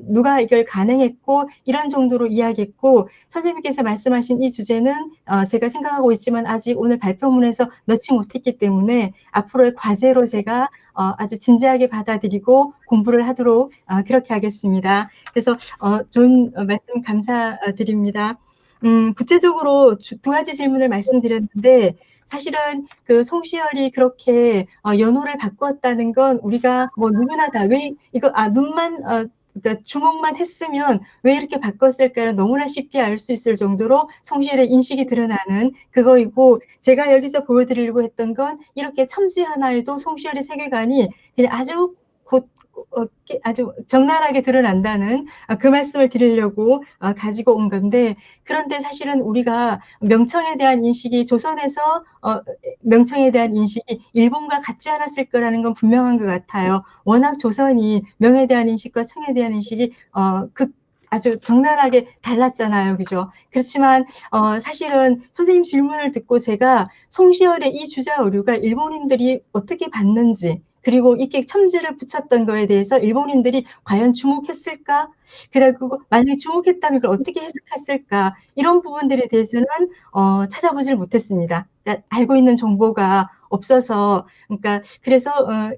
누가 이걸 가능했고, 이런 정도로 이야기했고, 선생님께서 말씀하신 이 주제는 제가 생각하고 있지만 아직 오늘 발표문에서 넣지 못했기 때문에 앞으로의 과제로 제가 아주 진지하게 받아들이고 공부를 하도록 그렇게 하겠습니다. 그래서 좋은 말씀 감사드립니다. 구체적으로 두 가지 질문을 말씀드렸는데, 사실은 그 송시열이 그렇게 연호를 바꾸었다는 건 우리가 뭐 누구나 다 왜 이거 그러니까 주목만 했으면 왜 이렇게 바꿨을까를 너무나 쉽게 알 수 있을 정도로 송시열의 인식이 드러나는 그거이고, 제가 여기서 보여드리려고 했던 건 이렇게 첨지 하나에도 송시열의 세계관이 그냥 아주 적나라하게 드러난다는 그 말씀을 드리려고 가지고 온 건데, 그런데 사실은 우리가 명청에 대한 인식이 조선에서 명청에 대한 인식이 일본과 같지 않았을 거라는 건 분명한 것 같아요. 워낙 조선이 명에 대한 인식과 청에 대한 인식이 아주 적나라하게 달랐잖아요. 그죠? 그렇지만 사실은 선생님 질문을 듣고 제가 송시열의 이 주자 오류가 일본인들이 어떻게 봤는지, 그리고 이렇게 첨지를 붙였던 거에 대해서 일본인들이 과연 주목했을까? 그리고 만약에 주목했다면 그걸 어떻게 해석했을까? 이런 부분들에 대해서는 찾아보질 못했습니다. 그러니까 알고 있는 정보가 없어서, 그러니까 그래서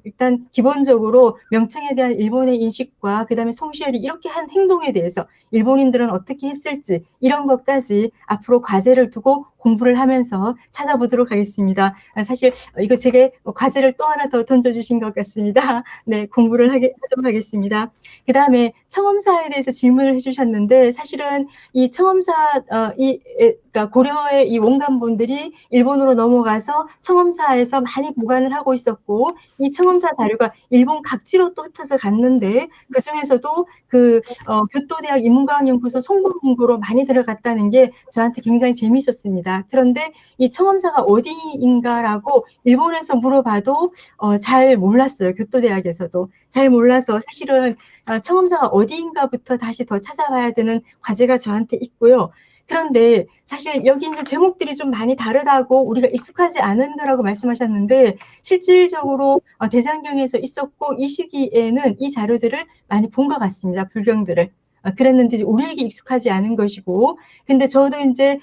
일단 기본적으로 명청에 대한 일본의 인식과 그다음에 송시열이 이렇게 한 행동에 대해서 일본인들은 어떻게 했을지, 이런 것까지 앞으로 과제를 두고 공부를 하면서 찾아보도록 하겠습니다. 사실 이거 제게 과제를 또 하나 더 던져주신 것 같습니다. 네, 공부를 하도록 하겠습니다. 그 다음에 청엄사에 대해서 질문을 해주셨는데, 사실은 이 청엄사, 그러니까 고려의 이 원간본들이 일본으로 넘어가서 청엄사에서 많이 보관을 하고 있었고, 이 청엄사 자료가 일본 각지로 또 흩어져 갔는데, 그 중에서도 교토대학 인문과학연구소 송보문고로 많이 들어갔다는 게 저한테 굉장히 재미있었습니다. 그런데 이 청엄사가 어디인가라고 일본에서 물어봐도 잘 몰랐어요. 교토대학에서도 잘 몰라서 사실은 청엄사가 어디인가부터 다시 더 찾아봐야 되는 과제가 저한테 있고요. 그런데 사실 여기 있는 제목들이 좀 많이 다르다고, 우리가 익숙하지 않은 거라고 말씀하셨는데, 실질적으로 대장경에서 있었고 이 시기에는 이 자료들을 많이 본 것 같습니다. 불경들을. 그랬는데 우리에게 익숙하지 않은 것이고, 근데 저도 이제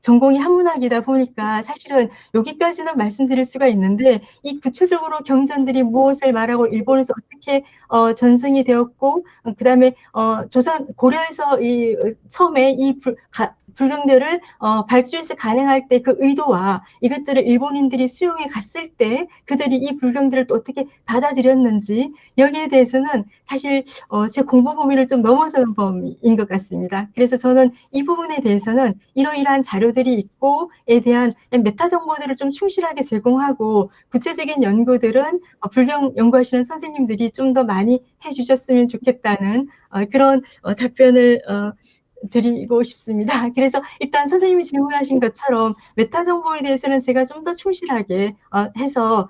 전공이 한문학이다 보니까 사실은 여기까지는 말씀드릴 수가 있는데, 이 구체적으로 경전들이 무엇을 말하고 일본에서 어떻게 전승이 되었고, 그 다음에 고려에서 처음에 이 불경들을 발주해서 간행할 때 그 의도와 이것들을 일본인들이 수용해 갔을 때 그들이 이 불경들을 또 어떻게 받아들였는지, 여기에 대해서는 사실 제 공부 범위를 좀 넘어서는 범위인 것 같습니다. 그래서 저는 이 부분에 대해서는 이러이러한 자료들이 있고에 대한 메타 정보들을 좀 충실하게 제공하고, 구체적인 연구들은 불경 연구하시는 선생님들이 좀 더 많이 해주셨으면 좋겠다는 그런 답변을 드리고 싶습니다. 그래서 일단 선생님이 질문하신 것처럼 메타 정보에 대해서는 제가 좀 더 충실하게 해서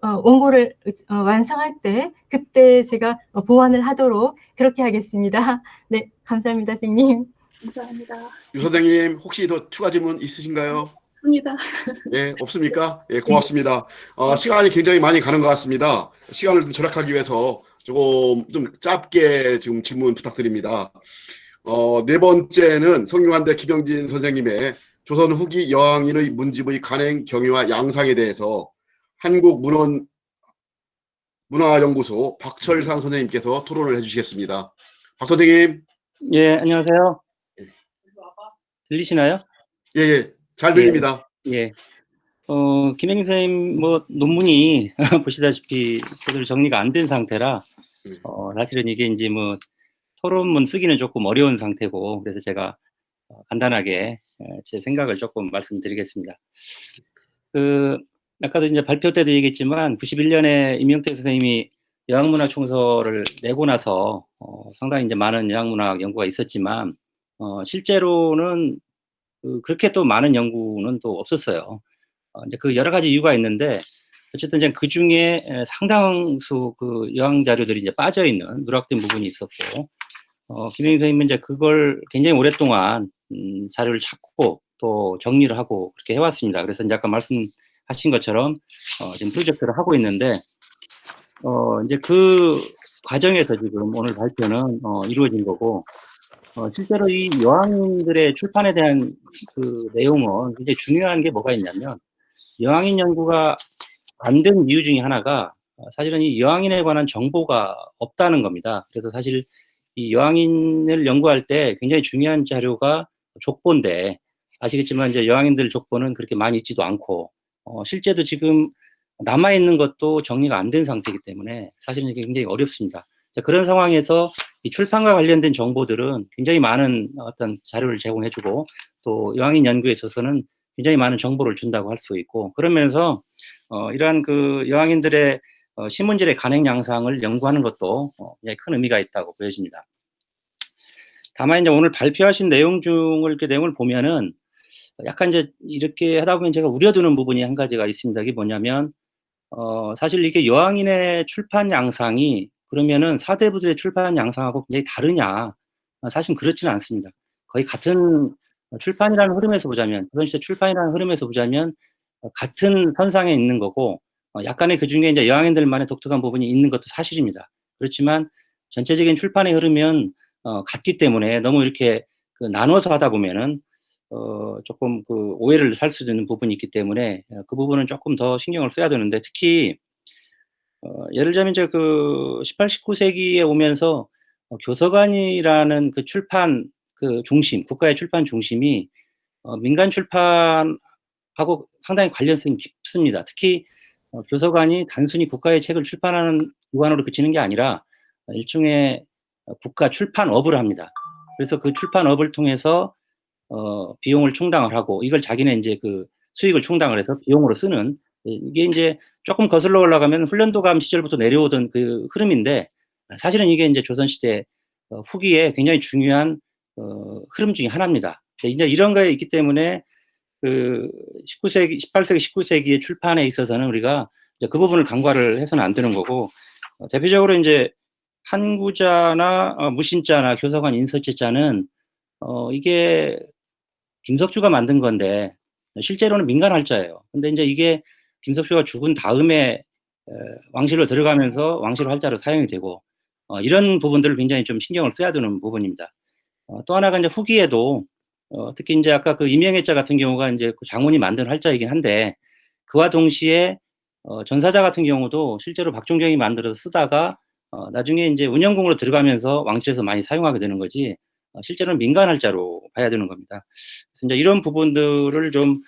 원고를 완성할 때 그때 제가 보완을 하도록 그렇게 하겠습니다. 네, 감사합니다, 선생님. 감사합니다. 유 선생님, 혹시 더 추가 질문 있으신가요? 없습니다. 예, 없습니까? 예, 고맙습니다. 시간이 굉장히 많이 가는 것 같습니다. 시간을 좀 절약하기 위해서 조금 좀 짧게 지금 질문 부탁드립니다. 네 번째는 성균관대 김영진 선생님의 조선 후기 여왕인의 문집의 간행 경위와 양상에 대해서 한국문화연구소 박철상 선생님께서 토론을 해주시겠습니다. 박 선생님. 예, 안녕하세요. 들리시나요? 예, 예, 잘 들립니다. 예. 김영진 선생님 뭐 논문이 보시다시피 제대로 정리가 안 된 상태라 사실은 이게 이제 뭐 토론문 쓰기는 조금 어려운 상태고, 그래서 제가 간단하게 제 생각을 조금 말씀드리겠습니다. 아까도 이제 발표 때도 얘기했지만 91년에 임영택 선생님이 여왕문화총서를 내고 나서 상당히 이제 많은 여왕문학 연구가 있었지만 실제로는 그렇게 또 많은 연구는 또 없었어요. 이제 그 여러 가지 이유가 있는데, 어쨌든 이제 그 중에 상당수 그 여왕 자료들이 이제 빠져 있는 누락된 부분이 있었고, 김영진 선생님은 이제 그걸 굉장히 오랫동안 자료를 찾고 또 정리를 하고 그렇게 해왔습니다. 그래서 이제 아까 말씀하신 것처럼 지금 프로젝트를 하고 있는데, 이제 그 과정에서 지금 오늘 발표는 이루어진 거고, 실제로 이 여왕인들의 출판에 대한 그 내용은 굉장히 중요한 게 뭐가 있냐면, 여왕인 연구가 안 된 이유 중에 하나가 사실은 이 여왕인에 관한 정보가 없다는 겁니다. 그래서 사실 이 여왕인을 연구할 때 굉장히 중요한 자료가 족보인데, 아시겠지만 이제 여왕인들 족보는 그렇게 많이 있지도 않고, 실제도 지금 남아있는 것도 정리가 안 된 상태이기 때문에 사실은 이게 굉장히 어렵습니다. 자, 그런 상황에서 이 출판과 관련된 정보들은 굉장히 많은 어떤 자료를 제공해주고, 또 여왕인 연구에 있어서는 굉장히 많은 정보를 준다고 할 수 있고, 그러면서 이러한 그 여왕인들의 신문질의 간행 양상을 연구하는 것도 굉장히 큰 의미가 있다고 보여집니다. 다만 이제 오늘 발표하신 내용 중을 그 내용을 보면은 약간 이제 이렇게 하다 보면 제가 우려드는 부분이 한 가지가 있습니다. 이게 뭐냐면 사실 이게 여왕인의 출판 양상이 그러면은 사대부들의 출판 양상하고 굉장히 다르냐? 사실 그렇지는 않습니다. 거의 같은 출판이라는 흐름에서 보자면, 조선시대 출판이라는 흐름에서 보자면 같은 선상에 있는 거고, 약간의 그 중에 이제 여왕인들만의 독특한 부분이 있는 것도 사실입니다. 그렇지만 전체적인 출판의 흐름은 같기 때문에 너무 이렇게 그 나눠서 하다 보면은 조금 그 오해를 살 수 있는 부분이 있기 때문에 그 부분은 조금 더 신경을 써야 되는데, 특히 예를 들자면 이제 그 18, 19세기에 오면서 교서관이라는 그 출판 그 중심, 국가의 출판 중심이 민간 출판하고 상당히 관련성이 깊습니다. 특히 교서관이 단순히 국가의 책을 출판하는 기관으로 그치는 게 아니라 일종의 국가 출판업을 합니다. 그래서 그 출판업을 통해서 비용을 충당을 하고, 이걸 자기네 이제 그 수익을 충당을 해서 비용으로 쓰는, 이게 이제 조금 거슬러 올라가면 훈련도감 시절부터 내려오던 그 흐름인데, 사실은 이게 이제 조선시대 후기에 굉장히 중요한 흐름 중에 하나입니다. 이제 이런 거에 있기 때문에 그 19세기, 18세기, 19세기의 출판에 있어서는 우리가 이제 그 부분을 간과를 해서는 안 되는 거고, 대표적으로 이제 한구자나 무신자나 교서관 인서체자는 이게 김석주가 만든 건데 실제로는 민간 활자예요. 근데 이제 이게 김석주가 죽은 다음에 왕실로 들어가면서 왕실 활자로 사용이 되고, 이런 부분들을 굉장히 좀 신경을 써야 되는 부분입니다. 또 하나가 이제 후기에도 특히 이제 아까 그 임영애자 같은 경우가 이제 그 장훈이 만든 활자이긴 한데, 그와 동시에 전사자 같은 경우도 실제로 박종경이 만들어서 쓰다가 나중에 이제 운영궁으로 들어가면서 왕실에서 많이 사용하게 되는 거지, 실제로는 민간 활자로 봐야 되는 겁니다. 그래서 이제 이런 부분들을 좀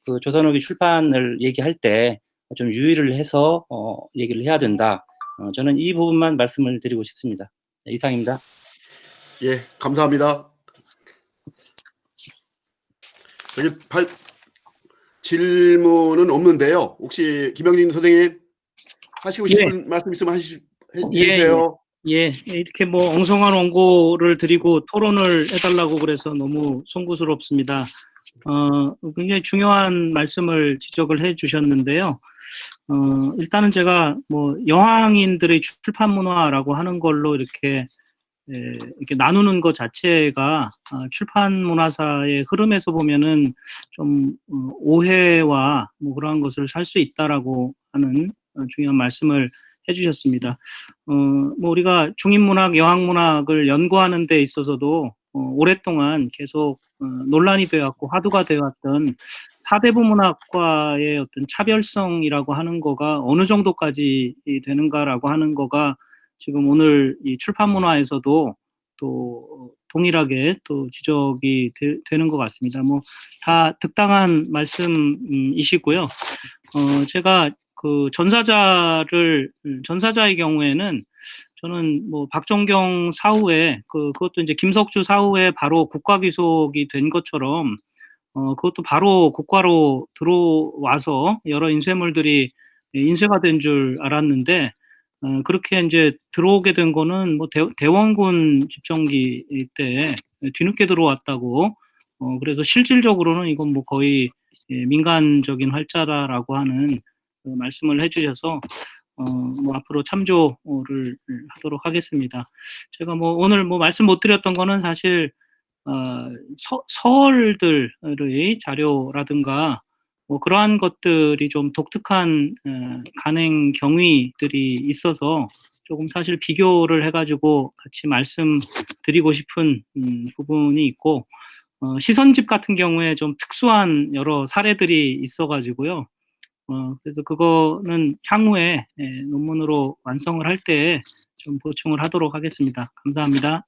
그 조선후기 출판을 얘기할 때 좀 유의를 해서 얘기를 해야 된다. 저는 이 부분만 말씀을 드리고 싶습니다. 네, 이상입니다. 예, 감사합니다. 여기 질문은 없는데요. 혹시 김영진 선생님 하시고 싶은 말씀 있으면 해주세요. 예, 이렇게 뭐 엉성한 원고를 드리고 토론을 해달라고 그래서 너무 송구스럽습니다. 굉장히 중요한 말씀을 지적을 해 주셨는데요. 일단은 제가 뭐 여왕인들의 출판 문화라고 하는 걸로 이렇게 이렇게 나누는 것 자체가 출판 문화사의 흐름에서 보면은 좀 오해와 뭐 그러한 것을 살 수 있다라고 하는 중요한 말씀을 해주셨습니다. 뭐 우리가 중인문학, 여학문학을 연구하는 데 있어서도 오랫동안 계속 논란이 되어왔고 화두가 되어왔던 사대부 문학과의 어떤 차별성이라고 하는 거가 어느 정도까지 되는가라고 하는 거가 지금 오늘 이 출판 문화에서도 또 동일하게 또 지적이 되는 것 같습니다. 뭐 다 득당한 말씀이시고요. 제가 그 전사자의 경우에는 저는 뭐 박정경 사후에 그것도 이제 김석주 사후에 바로 국가 귀속이 된 것처럼 그것도 바로 국가로 들어와서 여러 인쇄물들이 인쇄가 된 줄 알았는데 그렇게 이제 들어오게 된 거는 뭐 대원군 집정기 때 뒤늦게 들어왔다고 그래서 실질적으로는 이건 뭐 거의 민간적인 활자라라고 하는 말씀을 해주셔서 뭐 앞으로 참조를 하도록 하겠습니다. 제가 뭐 오늘 뭐 말씀 못 드렸던 거는 사실 서얼들의 자료라든가 뭐 그러한 것들이 좀 독특한 간행 경위들이 있어서 조금 사실 비교를 해가지고 같이 말씀드리고 싶은 부분이 있고 시선집 같은 경우에 좀 특수한 여러 사례들이 있어가지고요. 그래서 그거는 향후에 논문으로 완성을 할 때 좀 보충을 하도록 하겠습니다. 감사합니다.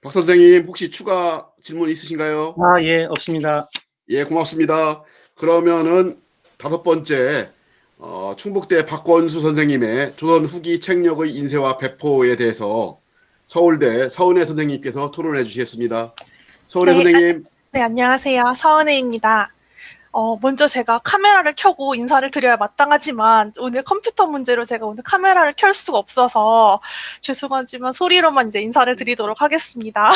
박 선생님 혹시 추가 질문 있으신가요? 예, 없습니다. 예, 고맙습니다. 그러면은 5번째 충북대 박권수 선생님의 조선 후기 책력의 인쇄와 배포에 대해서 서울대 서은혜 선생님께서 토론해 주시겠습니다. 서은혜 선생님. 네, 안녕하세요. 서은혜입니다. 먼저 제가 카메라를 켜고 인사를 드려야 마땅하지만 오늘 컴퓨터 문제로 제가 오늘 카메라를 켤 수가 없어서 죄송하지만 소리로만 이제 인사를 드리도록 하겠습니다.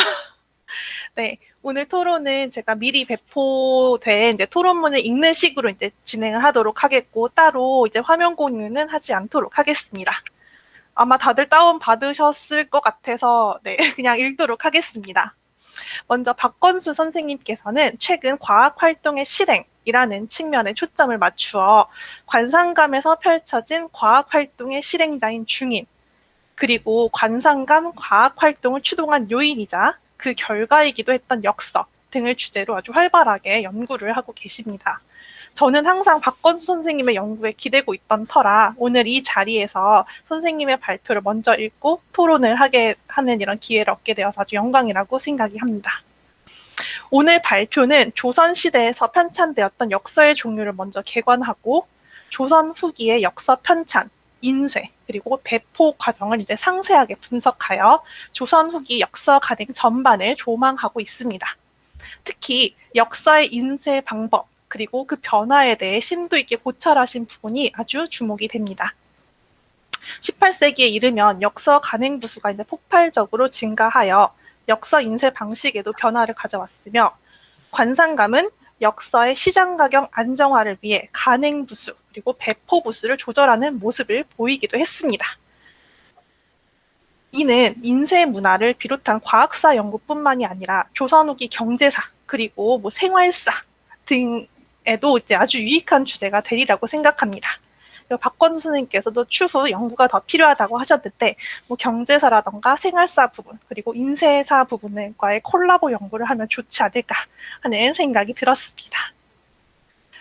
네, 오늘 토론은 제가 미리 배포된 이제 토론문을 읽는 식으로 이제 진행을 하도록 하겠고 따로 이제 화면 공유는 하지 않도록 하겠습니다. 아마 다들 다운 받으셨을 것 같아서 네, 그냥 읽도록 하겠습니다. 먼저 박건수 선생님께서는 최근 과학활동의 실행이라는 측면에 초점을 맞추어 관상감에서 펼쳐진 과학활동의 실행자인 중인, 그리고 관상감 과학활동을 추동한 요인이자 그 결과이기도 했던 역서 등을 주제로 아주 활발하게 연구를 하고 계십니다. 저는 항상 박건수 선생님의 연구에 기대고 있던 터라 오늘 이 자리에서 선생님의 발표를 먼저 읽고 토론을 하게 하는 이런 기회를 얻게 되어서 아주 영광이라고 생각이 합니다. 오늘 발표는 조선시대에서 편찬되었던 역서의 종류를 먼저 개관하고 조선 후기의 역서 편찬, 인쇄, 그리고 배포 과정을 이제 상세하게 분석하여 조선 후기 역서 간행 전반을 조망하고 있습니다. 특히 역서의 인쇄 방법, 그리고 그 변화에 대해 심도 있게 고찰하신 부분이 아주 주목이 됩니다. 18세기에 이르면 역서 간행 부수가 이제 폭발적으로 증가하여 역서 인쇄 방식에도 변화를 가져왔으며 관상감은 역서의 시장 가격 안정화를 위해 간행 부수 그리고 배포 부수를 조절하는 모습을 보이기도 했습니다. 이는 인쇄 문화를 비롯한 과학사 연구뿐만이 아니라 조선 후기 경제사 그리고 뭐 생활사 등에도 이제 아주 유익한 주제가 되리라고 생각합니다. 박건수 선생님께서도 추후 연구가 더 필요하다고 하셨는데 뭐 경제사라던가 생활사 부분 그리고 인쇄사 부분과의 콜라보 연구를 하면 좋지 않을까 하는 생각이 들었습니다.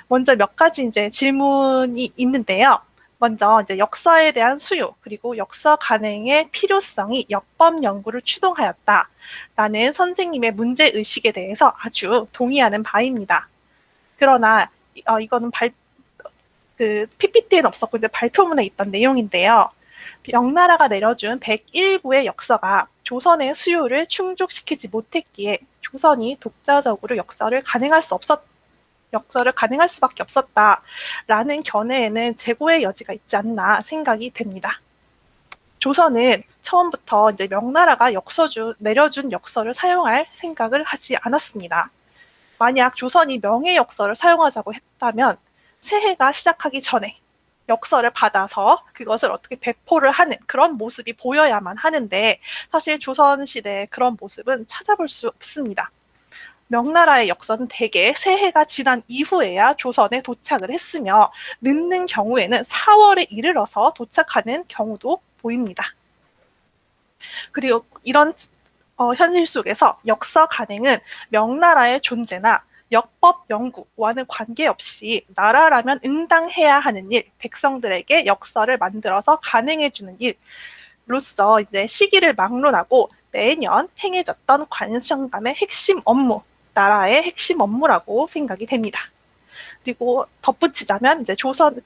먼저 몇 가지 이제 질문이 있는데요. 먼저 이제 역서에 대한 수요 그리고 역서 간행의 필요성이 역법 연구를 추동하였다라는 선생님의 문제 의식에 대해서 아주 동의하는 바입니다. 그러나 이거는 PPT에는 없었고 이제 발표문에 있던 내용인데요. 명나라가 내려준 101부의 역서가 조선의 수요를 충족시키지 못했기에 조선이 독자적으로 역서를 간행할 수밖에 없었다라는 견해에는 재고의 여지가 있지 않나 생각이 됩니다. 조선은 처음부터 이제 명나라가 내려준 역서를 사용할 생각을 하지 않았습니다. 만약 조선이 명의 역서를 사용하자고 했다면 새해가 시작하기 전에 역서를 받아서 그것을 어떻게 배포를 하는 그런 모습이 보여야만 하는데 사실 조선시대의 그런 모습은 찾아볼 수 없습니다. 명나라의 역서는 대개 새해가 지난 이후에야 조선에 도착을 했으며 늦는 경우에는 4월에 이르러서 도착하는 경우도 보입니다. 그리고 이런 현실 속에서 역서 간행은 명나라의 존재나 역법 영구와는 관계없이 나라라면 응당해야 하는 일, 백성들에게 역서를 만들어서 간행해주는 일로서 이제 시기를 막론하고 매년 행해졌던 관성감의 핵심 업무, 나라의 핵심 업무라고 생각이 됩니다. 그리고 덧붙이자면 이제 조선의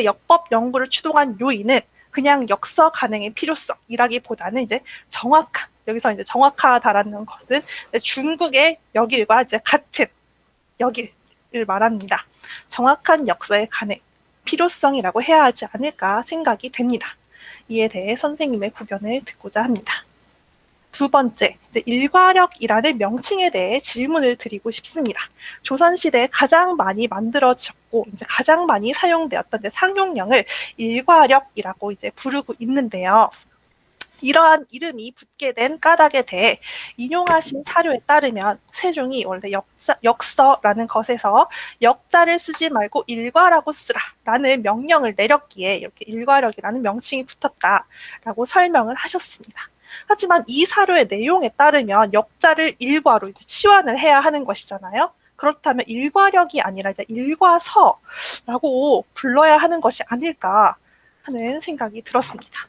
역법 연구를 추동한 요인은 그냥 역서 간행의 필요성이라기보다는 이제 정확한, 여기서 이제 정확하다라는 것은 중국의 역일과 이제 같은 역일을 말합니다. 정확한 역서의 간행 필요성이라고 해야 하지 않을까 생각이 됩니다. 이에 대해 선생님의 구견을 듣고자 합니다. 두 번째, 일과력이라는 명칭에 대해 질문을 드리고 싶습니다. 조선시대에 가장 많이 만들어졌고 이제 가장 많이 사용되었던 상용령을 일과력이라고 이제 부르고 있는데요. 이러한 이름이 붙게 된 까닭에 대해 인용하신 사료에 따르면 세종이 원래 역서라는 것에서 역자를 쓰지 말고 일과라고 쓰라라는 명령을 내렸기에 이렇게 일과력이라는 명칭이 붙었다라고 설명을 하셨습니다. 하지만 이 사료의 내용에 따르면 역자를 일과로 이제 치환을 해야 하는 것이잖아요. 그렇다면 일과력이 아니라 이제 일과서라고 불러야 하는 것이 아닐까 하는 생각이 들었습니다.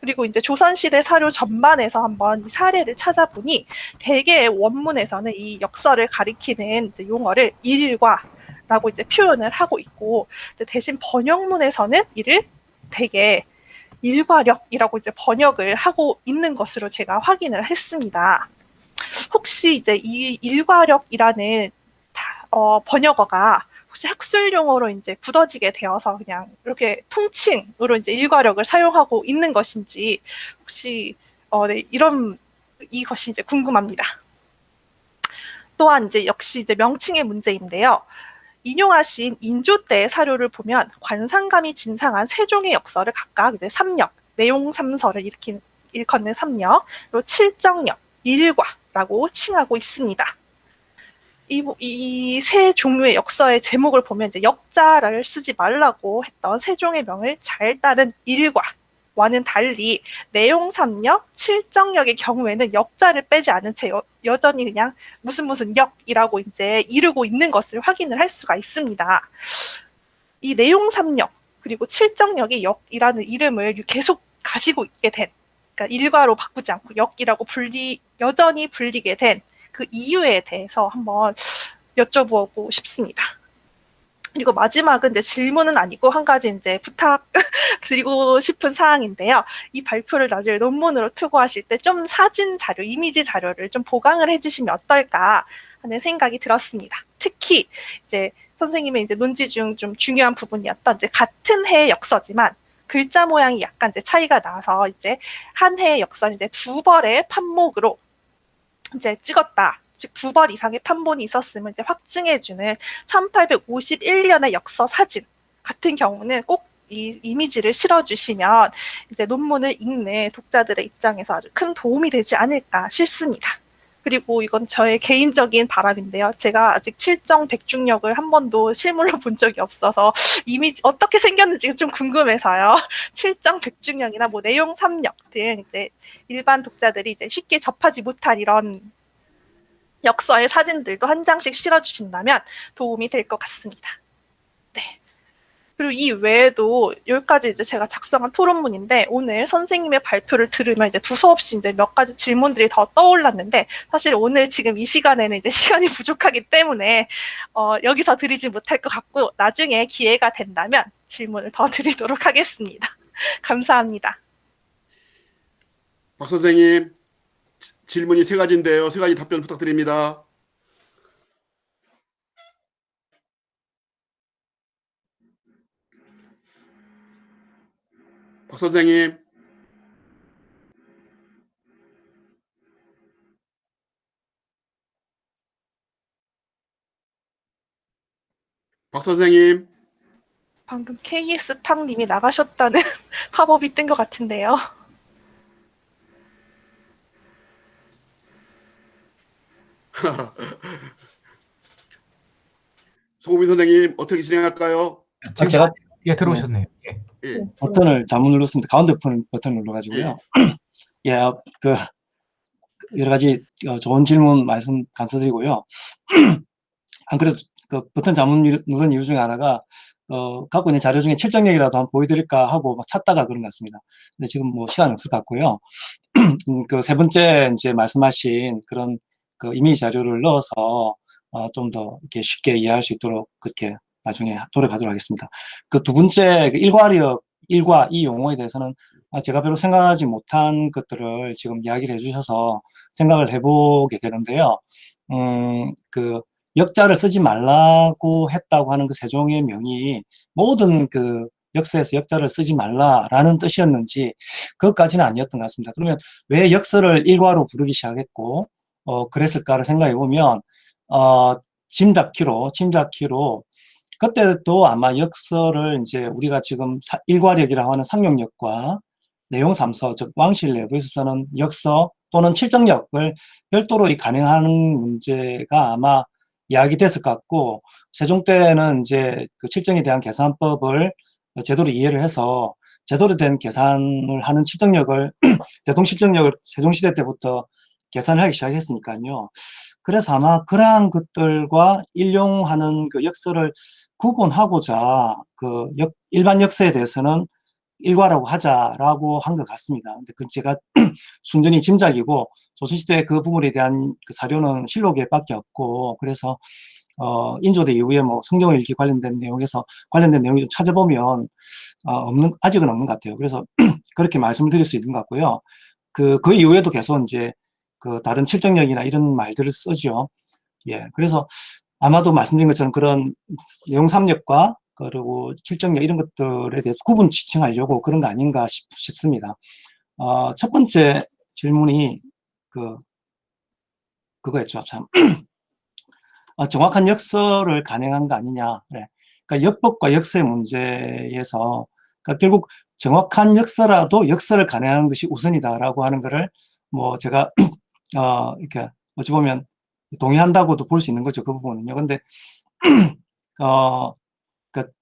그리고 이제 조선시대 사료 전반에서 한번 이 사례를 찾아보니 대개의 원문에서는 이 역서를 가리키는 이제 용어를 일과라고 이제 표현을 하고 있고 대신 번역문에서는 이를 대개 일과력이라고 이제 번역을 하고 있는 것으로 제가 확인을 했습니다. 혹시 이제 이 일과력이라는 번역어가 혹시 학술 용어로 이제 굳어지게 되어서 그냥 이렇게 통칭으로 이제 일과력을 사용하고 있는 것인지 혹시 네, 이것이 이제 궁금합니다. 또한 이제 역시 이제 명칭의 문제인데요. 인용하신 인조 때의 사료를 보면 관상감이 진상한 세종의 역서를 각각 이제 3역, 내용 3서를 일컫는 3역, 그리고 7정역, 일과라고 칭하고 있습니다. 이 세 종류의 역서의 제목을 보면 이제 역자를 쓰지 말라고 했던 세종의 명을 잘 따른 일과와는 달리 내용 3역, 7정역의 경우에는 역자를 빼지 않은 채 여전히 그냥 무슨 역이라고 이제 이르고 있는 것을 확인을 할 수가 있습니다. 이 내용 3역 그리고 7정역이 역이라는 이름을 계속 가지고 있게 된, 그러니까 일과로 바꾸지 않고 역이라고 여전히 불리게 된 그 이유에 대해서 한번 여쭤보고 싶습니다. 그리고 마지막은 이제 질문은 아니고 한 가지 이제 부탁드리고 싶은 사항인데요. 이 발표를 나중에 논문으로 투고하실 때 좀 사진 자료, 이미지 자료를 좀 보강을 해주시면 어떨까 하는 생각이 들었습니다. 특히 이제 선생님의 이제 논지 중 좀 중요한 부분이었던 이제 같은 해의 역서지만 글자 모양이 약간 이제 차이가 나서 이제 한 해의 역서는 이제 2벌의 판목으로 이제 찍었다. 즉 2벌 이상의 판본이 있었음을 이제 확증해주는 1851년의 역서 사진 같은 경우는 꼭 이 이미지를 실어주시면 이제 논문을 읽는 독자들의 입장에서 아주 큰 도움이 되지 않을까 싶습니다. 그리고 이건 저의 개인적인 바람인데요. 제가 아직 7정 백중역을 한 번도 실물로 본 적이 없어서 이미지 어떻게 생겼는지 좀 궁금해서요. 7정 백중역이나 뭐 내용 3역 등 이제 일반 독자들이 이제 쉽게 접하지 못할 이런 역서의 사진들도 한 장씩 실어주신다면 도움이 될 것 같습니다. 네. 그리고 이 외에도 여기까지 이제 제가 작성한 토론문인데 오늘 선생님의 발표를 들으면 이제 두서없이 이제 몇 가지 질문들이 더 떠올랐는데 사실 오늘 지금 이 시간에는 이제 시간이 부족하기 때문에 여기서 드리지 못할 것 같고 나중에 기회가 된다면 질문을 더 드리도록 하겠습니다. 감사합니다. 박 선생님, 질문이 3가지인데요. 3가지 답변 부탁드립니다. 박 선생님. 박 선생님. 방금 KS 탕님이 나가셨다는 팝업이 뜬 것 같은데요. 송우민 선생님 어떻게 진행할까요? 지금 제가 예, 들어오셨네요. 예. 예. 버튼을 잘못 눌렀습니다. 가운데 버튼 눌러가지고요. 예, 그 여러 가지 좋은 질문 말씀 감사드리고요. 안 그래도 그 버튼 잘못 누른 이유 중에 하나가 갖고 있는 자료 중에 실정력이라도 한번 보여드릴까 하고 막 찾다가 그런 것 같습니다. 근데 지금 뭐 시간이 없을 것 같고요. 그 세 번째 이제 말씀하신 그런 그 이미지 자료를 넣어서 좀 더 이렇게 쉽게 이해할 수 있도록 그렇게 나중에 노력하도록 하겠습니다. 그 두 번째 그 일과 이 용어에 대해서는 제가 별로 생각하지 못한 것들을 지금 이야기를 해주셔서 생각을 해보게 되는데요. 그 역자를 쓰지 말라고 했다고 하는 그 세종의 명이 모든 그 역사에서 역자를 쓰지 말라라는 뜻이었는지 그것까지는 아니었던 것 같습니다. 그러면 왜 역설을 일과로 부르기 시작했고 그랬을까를 생각해 보면 짐작키로 그때도 아마 역설을 이제 우리가 지금 일과력이라고 하는 상용력과 내용 삼서, 즉 왕실 내부에서 쓰는 역서 또는 칠정력을 별도로 가능한 문제가 아마 이야기됐을 것 같고, 세종 때는 이제 그 칠정에 대한 계산법을 제대로 이해를 해서 제대로 된 계산을 하는 칠정력을 대동칠정력을 세종시대 때부터 계산하기 시작했으니까요. 그래서 아마 그러한 것들과 일용하는 그 역설을 구분하고자 그 일반 역사에 대해서는 일과라고 하자라고 한 것 같습니다. 근데 그 제가 순전히 짐작이고 조선시대 그 부분에 대한 그 사료는 실록에밖에 없고, 그래서 인조대 이후에 뭐 성경을 읽기 관련된 내용에서 관련된 내용을 좀 찾아보면 아직은 없는 것 같아요. 그래서 그렇게 말씀을 드릴 수 있는 것 같고요. 그 이후에도 계속 이제 그 다른 칠정력이나 이런 말들을 쓰죠. 예, 그래서 아마도 말씀드린 것처럼 그런 내용 삼력과 그리고 칠정력 이런 것들에 대해서 구분 지칭하려고 그런 거 아닌가 싶습니다. 첫 번째 질문이 그거였죠. 참 정확한 역설을 가능한 거 아니냐. 네. 그러니까 역법과 역서의 문제에서 그러니까 결국 정확한 역서라도 역설을 가능한 것이 우선이다라고 하는 거를 뭐 제가 이렇게 어찌 보면 동의한다고도 볼 수 있는 거죠. 그 부분은요. 근데 그러니까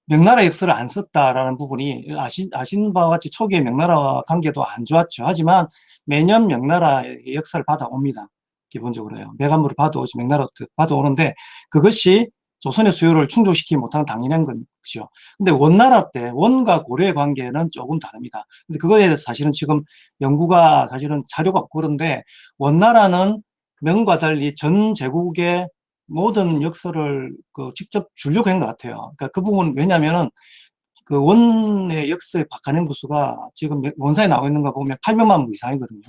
명나라 역설을 안 썼다라는 부분이 아신 바와 같이 초기에 명나라와 관계도 안 좋았죠. 하지만 매년 명나라의 역사를 받아옵니다. 기본적으로요. 내간부를 받아오지 명나라도 받아오는데 그것이 조선의 수요를 충족시키지 못하는 당연한 것이죠. 근데 원나라 때 원과 고려의 관계는 조금 다릅니다. 근데 그거에 대해서 사실은 지금 연구가 사실은 자료가 없고 그런데 원나라는 명과 달리 전 제국의 모든 역사를 직접 주려고 한 것 같아요. 그러니까 그 부분 왜냐하면은 그 원의 역사의 박한행 부수가 지금 원사에 나와 있는 거 보면 800만 부 이상이거든요.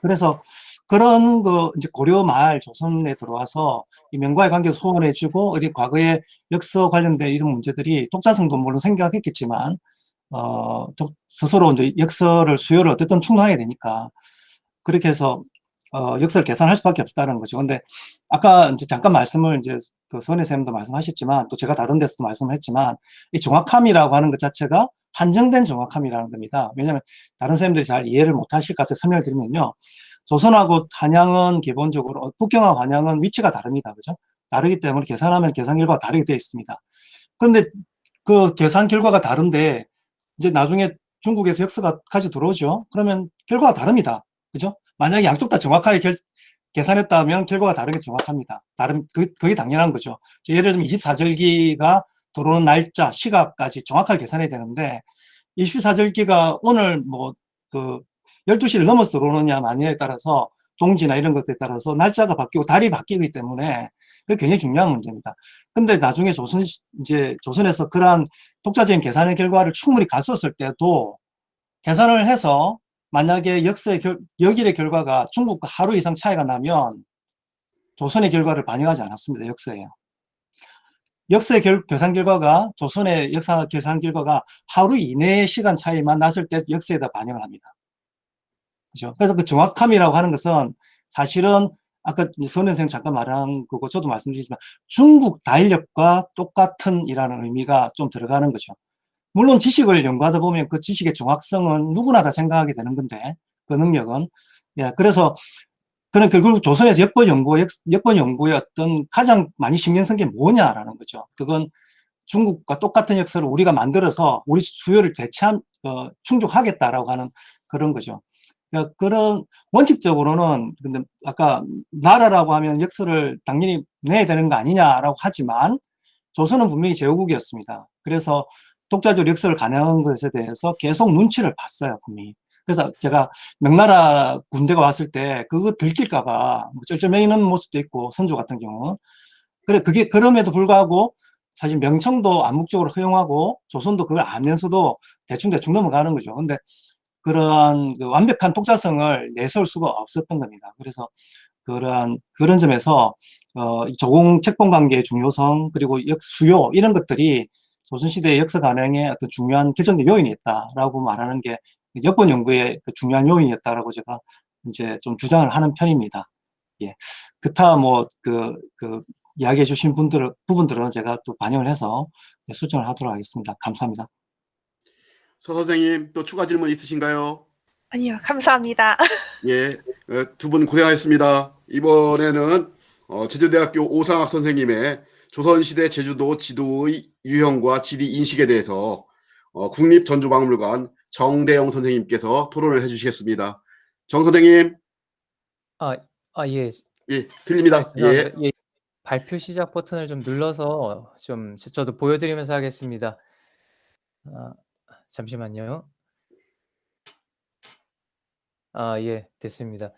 그래서 그런 이제 고려 말 조선에 들어와서 이 명과의 관계도 소원해지고 우리 과거의 역사 관련된 이런 문제들이 독자성도 물론 생각했겠지만 스스로 이제 역사를 수요를 어쨌든 충당하게 되니까 그렇게 해서 역사를 계산할 수밖에 없다는 거죠. 근데 아까 이제 잠깐 말씀을 이제 그 선혜 선생님도 말씀하셨지만 또 제가 다른 데서도 말씀을 했지만 이 정확함이라고 하는 것 자체가 한정된 정확함이라는 겁니다. 왜냐하면 다른 선생님들이 잘 이해를 못 하실 것 같아서 설명을 드리면요. 조선하고 한양은 기본적으로 북경하고 한양은 위치가 다릅니다. 그죠? 다르기 때문에 계산하면 계산 결과가 다르게 되어 있습니다. 그런데 그 계산 결과가 다른데 이제 나중에 중국에서 역사까지 들어오죠. 그러면 결과가 다릅니다. 그죠? 만약에 양쪽 다 정확하게 계산했다면 결과가 다른 게 정확합니다. 그게 당연한 거죠. 예를 들면 24절기가 들어오는 날짜, 시각까지 정확하게 계산해야 되는데 24절기가 오늘 12시를 넘어서 들어오느냐 마느냐에 따라서 동지나 이런 것들에 따라서 날짜가 바뀌고 달이 바뀌기 때문에 그게 굉장히 중요한 문제입니다. 근데 나중에 조선에서 그러한 독자적인 계산의 결과를 충분히 갖췄을 때도 계산을 해서 만약에 역일의 결과가 중국과 하루 이상 차이가 나면 조선의 결과를 반영하지 않았습니다. 역사에요. 역사의 계산 결과가 조선의 역사 계산 결과가 하루 이내의 시간 차이만 났을 때 역사에다 반영을 합니다. 그죠? 그래서 그 정확함이라고 하는 것은 사실은 아까 선 선생 잠깐 말한 거고 저도 말씀드리지만 중국 다인력과 똑같은이라는 의미가 좀 들어가는 거죠. 물론 지식을 연구하다 보면 그 지식의 정확성은 누구나 다 생각하게 되는 건데 그 능력은 예, 그래서 그런 결국 조선에서 여권 연구의 어떤 가장 많이 신경 쓴 게 뭐냐라는 거죠. 그건 중국과 똑같은 역사를 우리가 만들어서 우리 수요를 충족하겠다라고 하는 그런 거죠. 그러니까 그런 원칙적으로는 근데 아까 나라라고 하면 역사를 당연히 내야 되는 거 아니냐라고 하지만 조선은 분명히 제후국이었습니다. 그래서 독자적 역사를 가능한 것에 대해서 계속 눈치를 봤어요, 분명히. 그래서 제가 명나라 군대가 왔을 때 그거 들킬까봐 뭐 쩔쩔매이는 모습도 있고 선조 같은 경우. 그래 그게 그럼에도 불구하고 사실 명청도 암묵적으로 허용하고 조선도 그걸 알면서도 대충 넘어가는 거죠. 근데 그러한 그 완벽한 독자성을 내세울 수가 없었던 겁니다. 그래서 그런 점에서 조공 책봉 관계의 중요성 그리고 수요 이런 것들이 조선시대의 역사 관행에 어떤 중요한 결정적 요인이 있다라고 말하는 게 여권 연구의 그 중요한 요인이었다라고 제가 이제 좀 주장을 하는 편입니다. 예. 그타 이야기해 주신 부분들은 제가 또 반영을 해서 수정을 하도록 하겠습니다. 감사합니다. 서 선생님 또 추가 질문 있으신가요? 아니요, 감사합니다. 예, 두 분 고생하셨습니다. 이번에는 제주대학교 오상학 선생님의 조선시대 제주도 지도의 유형과 지리 인식에 대해서 국립전주박물관 정대영 선생님께서 토론을 해주시겠습니다. 정 선생님. 예. 예, 들립니다. 죄송합니다. 예. 예. 발표 시작 버튼을 좀 눌러서 좀 저도 보여드리면서 하겠습니다. 잠시만요. 예, 됐습니다.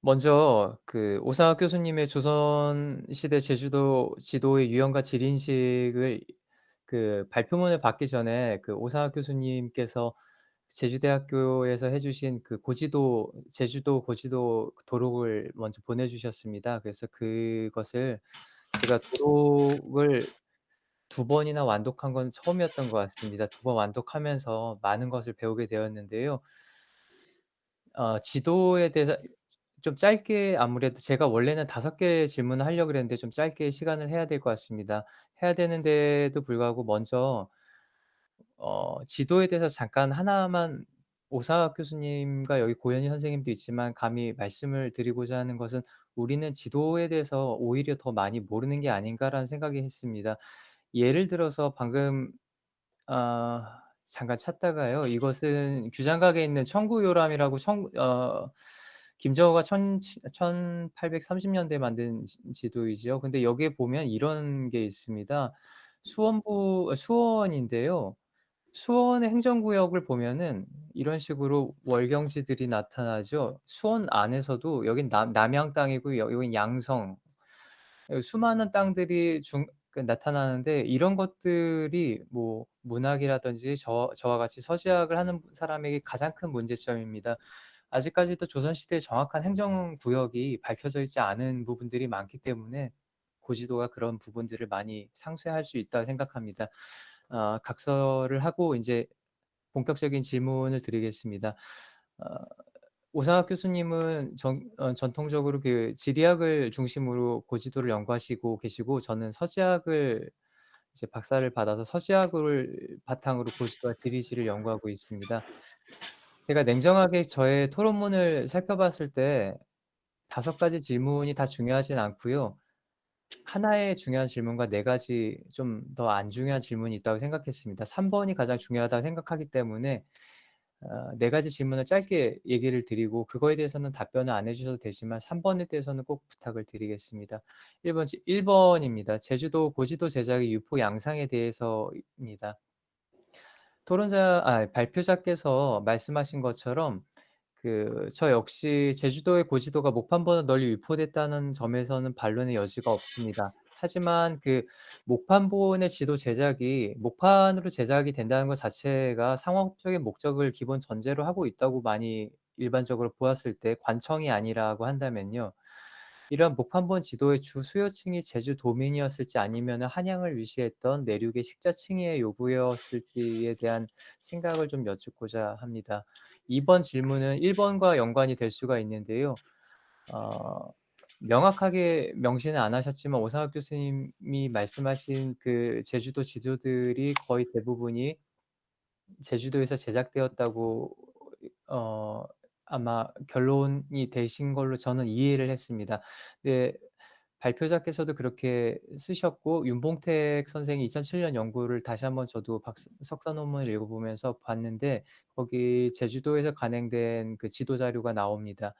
먼저 오상학 교수님의 조선시대 제주도 지도의 유형과 지리인식을 발표문을 받기 전에 오상학 교수님께서 제주대학교에서 해주신 제주도 고지도 도록을 먼저 보내주셨습니다. 그래서 그것을 제가 도록을 2번이나 완독한 건 처음이었던 것 같습니다. 2번 완독하면서 많은 것을 배우게 되었는데요. 지도에 대해서 좀 짧게 아무래도 제가 원래는 5개 질문을 하려고 그랬는데 좀 짧게 시간을 해야 될 것 같습니다. 해야 되는데도 불구하고 먼저 지도에 대해서 잠깐 하나만 오상학 교수님과 여기 고현희 선생님도 있지만 감히 말씀을 드리고자 하는 것은 '우리는 지도에 대해서 오히려 더 많이 모르는 게 아닌가.'라는 생각이 했습니다. 예를 들어서 방금 잠깐 찾다가요. 이것은 규장각에 있는 청구요람이라고 김정호가 1830년대에 만든 지도이죠. 근데 여기에 보면 이런 게 있습니다. 수원인데요. 수원의 행정구역을 보면은 이런 식으로 월경지들이 나타나죠. 수원 안에서도 여긴 남양 땅이고 여긴 양성. 수많은 땅들이 나타나는데 이런 것들이 뭐 문학이라든지 저와 같이 서지학을 하는 사람에게 가장 큰 문제점입니다. 아직까지도 조선시대의 정확한 행정구역이 밝혀져 있지 않은 부분들이 많기 때문에 고지도가 그런 부분들을 많이 상쇄할 수 있다고 생각합니다. 각서를 하고 이제 본격적인 질문을 드리겠습니다. 오상학 교수님은 전통적으로 지리학을 중심으로 고지도를 연구하시고 계시고 저는 서지학을 이제 박사를 받아서 서지학을 바탕으로 고지도와 지리지를 연구하고 있습니다. 제가 냉정하게 저의 토론문을 살펴봤을 때 5가지 질문이 다 중요하진 않고요. 하나의 중요한 질문과 4가지 좀 더 안 중요한 질문이 있다고 생각했습니다. 3번이 가장 중요하다고 생각하기 때문에 4가지 질문을 짧게 얘기를 드리고 그거에 대해서는 답변을 안 해주셔도 되지만 3번에 대해서는 꼭 부탁을 드리겠습니다. 1번입니다. 제주도 고지도 제작의 유포 양상에 대해서입니다. 발표자께서 말씀하신 것처럼 저 역시 제주도의 고지도가 목판보다 널리 유포됐다는 점에서는 반론의 여지가 없습니다. 하지만 목판본의 지도 제작이 목판으로 제작이 된다는 것 자체가 상업적인 목적을 기본 전제로 하고 있다고 많이 일반적으로 보았을 때 관청이 아니라고 한다면요. 이런 목판본 지도의 주 수요층이 제주도민이었을지 아니면 한양을 위시했던 내륙의 식자층의 요구였을지에 대한 생각을 좀 여쭙고자 합니다. 2번 질문은 1번과 연관이 될 수가 있는데요. 명확하게 명시는 안 하셨지만 오상학 교수님이 말씀하신 그 제주도 지도들이 거의 대부분이 제주도에서 제작되었다고 아마 결론이 되신 걸로 저는 이해를 했습니다. 네. 발표자께서도 그렇게 쓰셨고 윤봉택 선생이 2007년 연구를 다시 한번 저도 석사 논문을 읽어보면서 봤는데 거기 제주도에서 간행된 그 지도 자료가 나옵니다.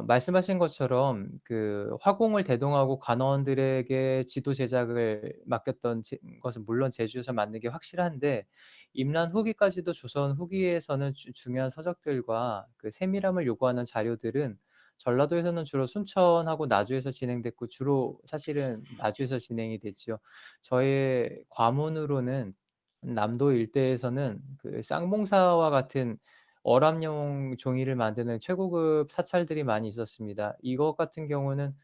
말씀하신 것처럼 그 화공을 대동하고 관원들에게 지도 제작을 맡겼던 것은 물론 제주에서 만든 게 확실한데 임란 후기까지도 조선 후기에서는 중요한 서적들과 그 세밀함을 요구하는 자료들은 전라도에서는 주로 순천하고 나주에서 진행됐고 주로 사실은 나주에서 진행이 됐죠. 저의 과문으로는 남도 일대에서는 그 쌍봉사와 같은 어람용 종이를 만드는 최고급 사찰들이 많이 있었습니다. 이것 같은 경우는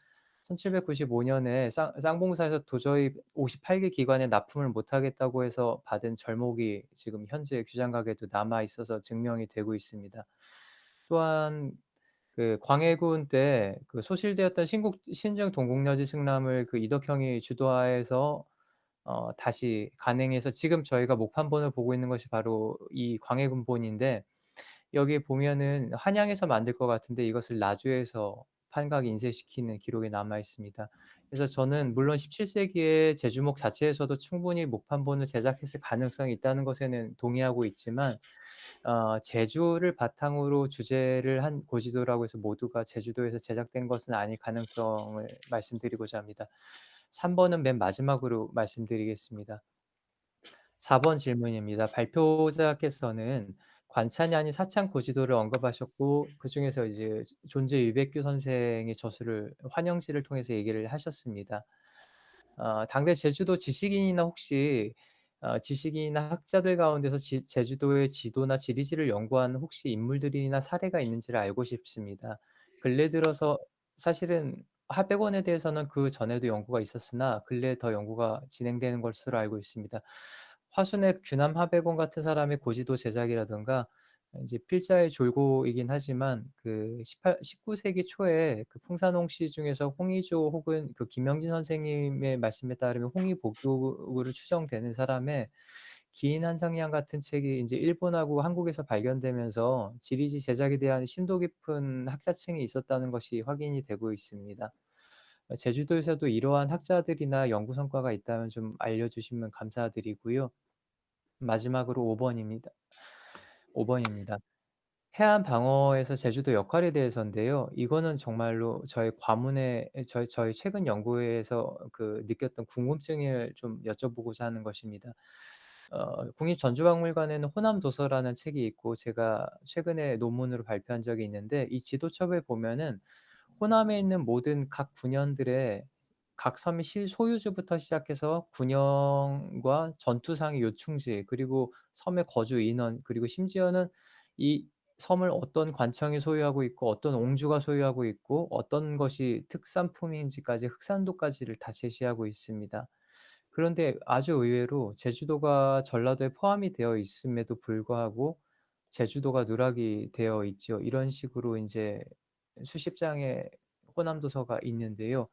1795년에 쌍봉사에서 도저히 58개 기관에 납품을 못하겠다고 해서 받은 절목이 지금 현재 규장각에도 남아 있어서 증명이 되고 있습니다. 또한 그 광해군 때 그 소실되었던 신증 동국여지 승람을 그 이덕형이 주도하에서 다시 간행해서 지금 저희가 목판본을 보고 있는 것이 바로 이 광해군본인데 여기 보면은 한양에서 만들 것 같은데 이것을 나주에서 판각 인쇄시키는 기록이 남아 있습니다. 그래서 저는 물론 17세기에 제주목 자체에서도 충분히 목판본을 제작했을 가능성이 있다는 것에는 동의하고 있지만 제주를 바탕으로 주제를 한 고지도라고 해서 모두가 제주도에서 제작된 것은 아닐 가능성을 말씀드리고자 합니다. 3번은 맨 마지막으로 말씀드리겠습니다. 4번 질문입니다. 발표자께서는 관찬이 아닌 사창 고지도를 언급하셨고 그중에서 이제 존재 유백규 선생의 저술을 환영시를 통해서 얘기를 하셨습니다. 당대 제주도 지식인이나 혹시 지식인이나 학자들 가운데서 제주도의 지도나 지리지를 연구한 혹시 인물들이나 사례가 있는지를 알고 싶습니다. 근래 들어서 사실은 하백원에 대해서는 그 전에도 연구가 있었으나 근래 더 연구가 진행되는 것으로 알고 있습니다. 화순의 규남 하백원 같은 사람의 고지도 제작이라든가 이제 필자의 졸고이긴 하지만 그 19세기 초에 그 풍산홍씨 중에서 홍의조 혹은 그 김영진 선생님의 말씀에 따르면 홍의복교로 추정되는 사람의 기인 한상량 같은 책이 이제 일본하고 한국에서 발견되면서 지리지 제작에 대한 심도 깊은 학자층이 있었다는 것이 확인이 되고 있습니다. 제주도에서도 이러한 학자들이나 연구 성과가 있다면 좀 알려주시면 감사드리고요. 마지막으로 5번입니다. 5번입니다. 해안 방어에서 제주도 역할에 대해서인데요. 이거는 정말로 저희 과문에 저희 최근 연구에서 그 느꼈던 궁금증을 좀 여쭤보고자 하는 것입니다. 국립전주박물관에는 호남도서라는 책이 있고 제가 최근에 논문으로 발표한 적이 있는데 이 지도첩에 보면은 호남에 있는 모든 각 군현들의 각 섬의 소유주부터 시작해서 군영과 전투상의 요충지 그리고 섬의 거주 인원 그리고 심지어는 이 섬을 어떤 관청이 소유하고 있고 어떤 옹주가 소유하고 있고 어떤 것이 특산품인지까지 흑산도까지를 다 제시하고 있습니다. 그런데 아주 의외로 제주도가 전라도에 포함이 되어 있음에도 불구하고 제주도가 누락이 되어 있죠. 이런 식으로 인제 수십 장의 호남도서가 있는데요.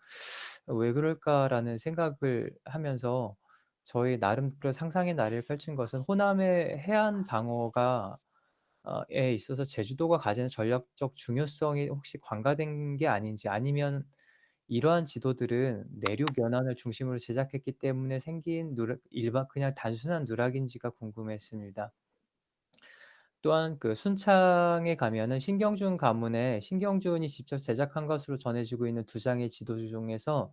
'왜 그럴까.'라는 생각을 하면서 저의 나름 그 상상의 나래를 펼친 것은 호남의 해안 방어가 에 있어서 제주도가 가지는 전략적 중요성이 혹시 관가된 게 아닌지 아니면 이러한 지도들은 내륙 연안을 중심으로 제작했기 때문에 생긴 그냥 단순한 누락인지가 궁금했습니다. 또한 그 순창에 가면은 신경준 가문에 신경준이 직접 제작한 것으로 전해지고 있는 두 장의 지도 중에서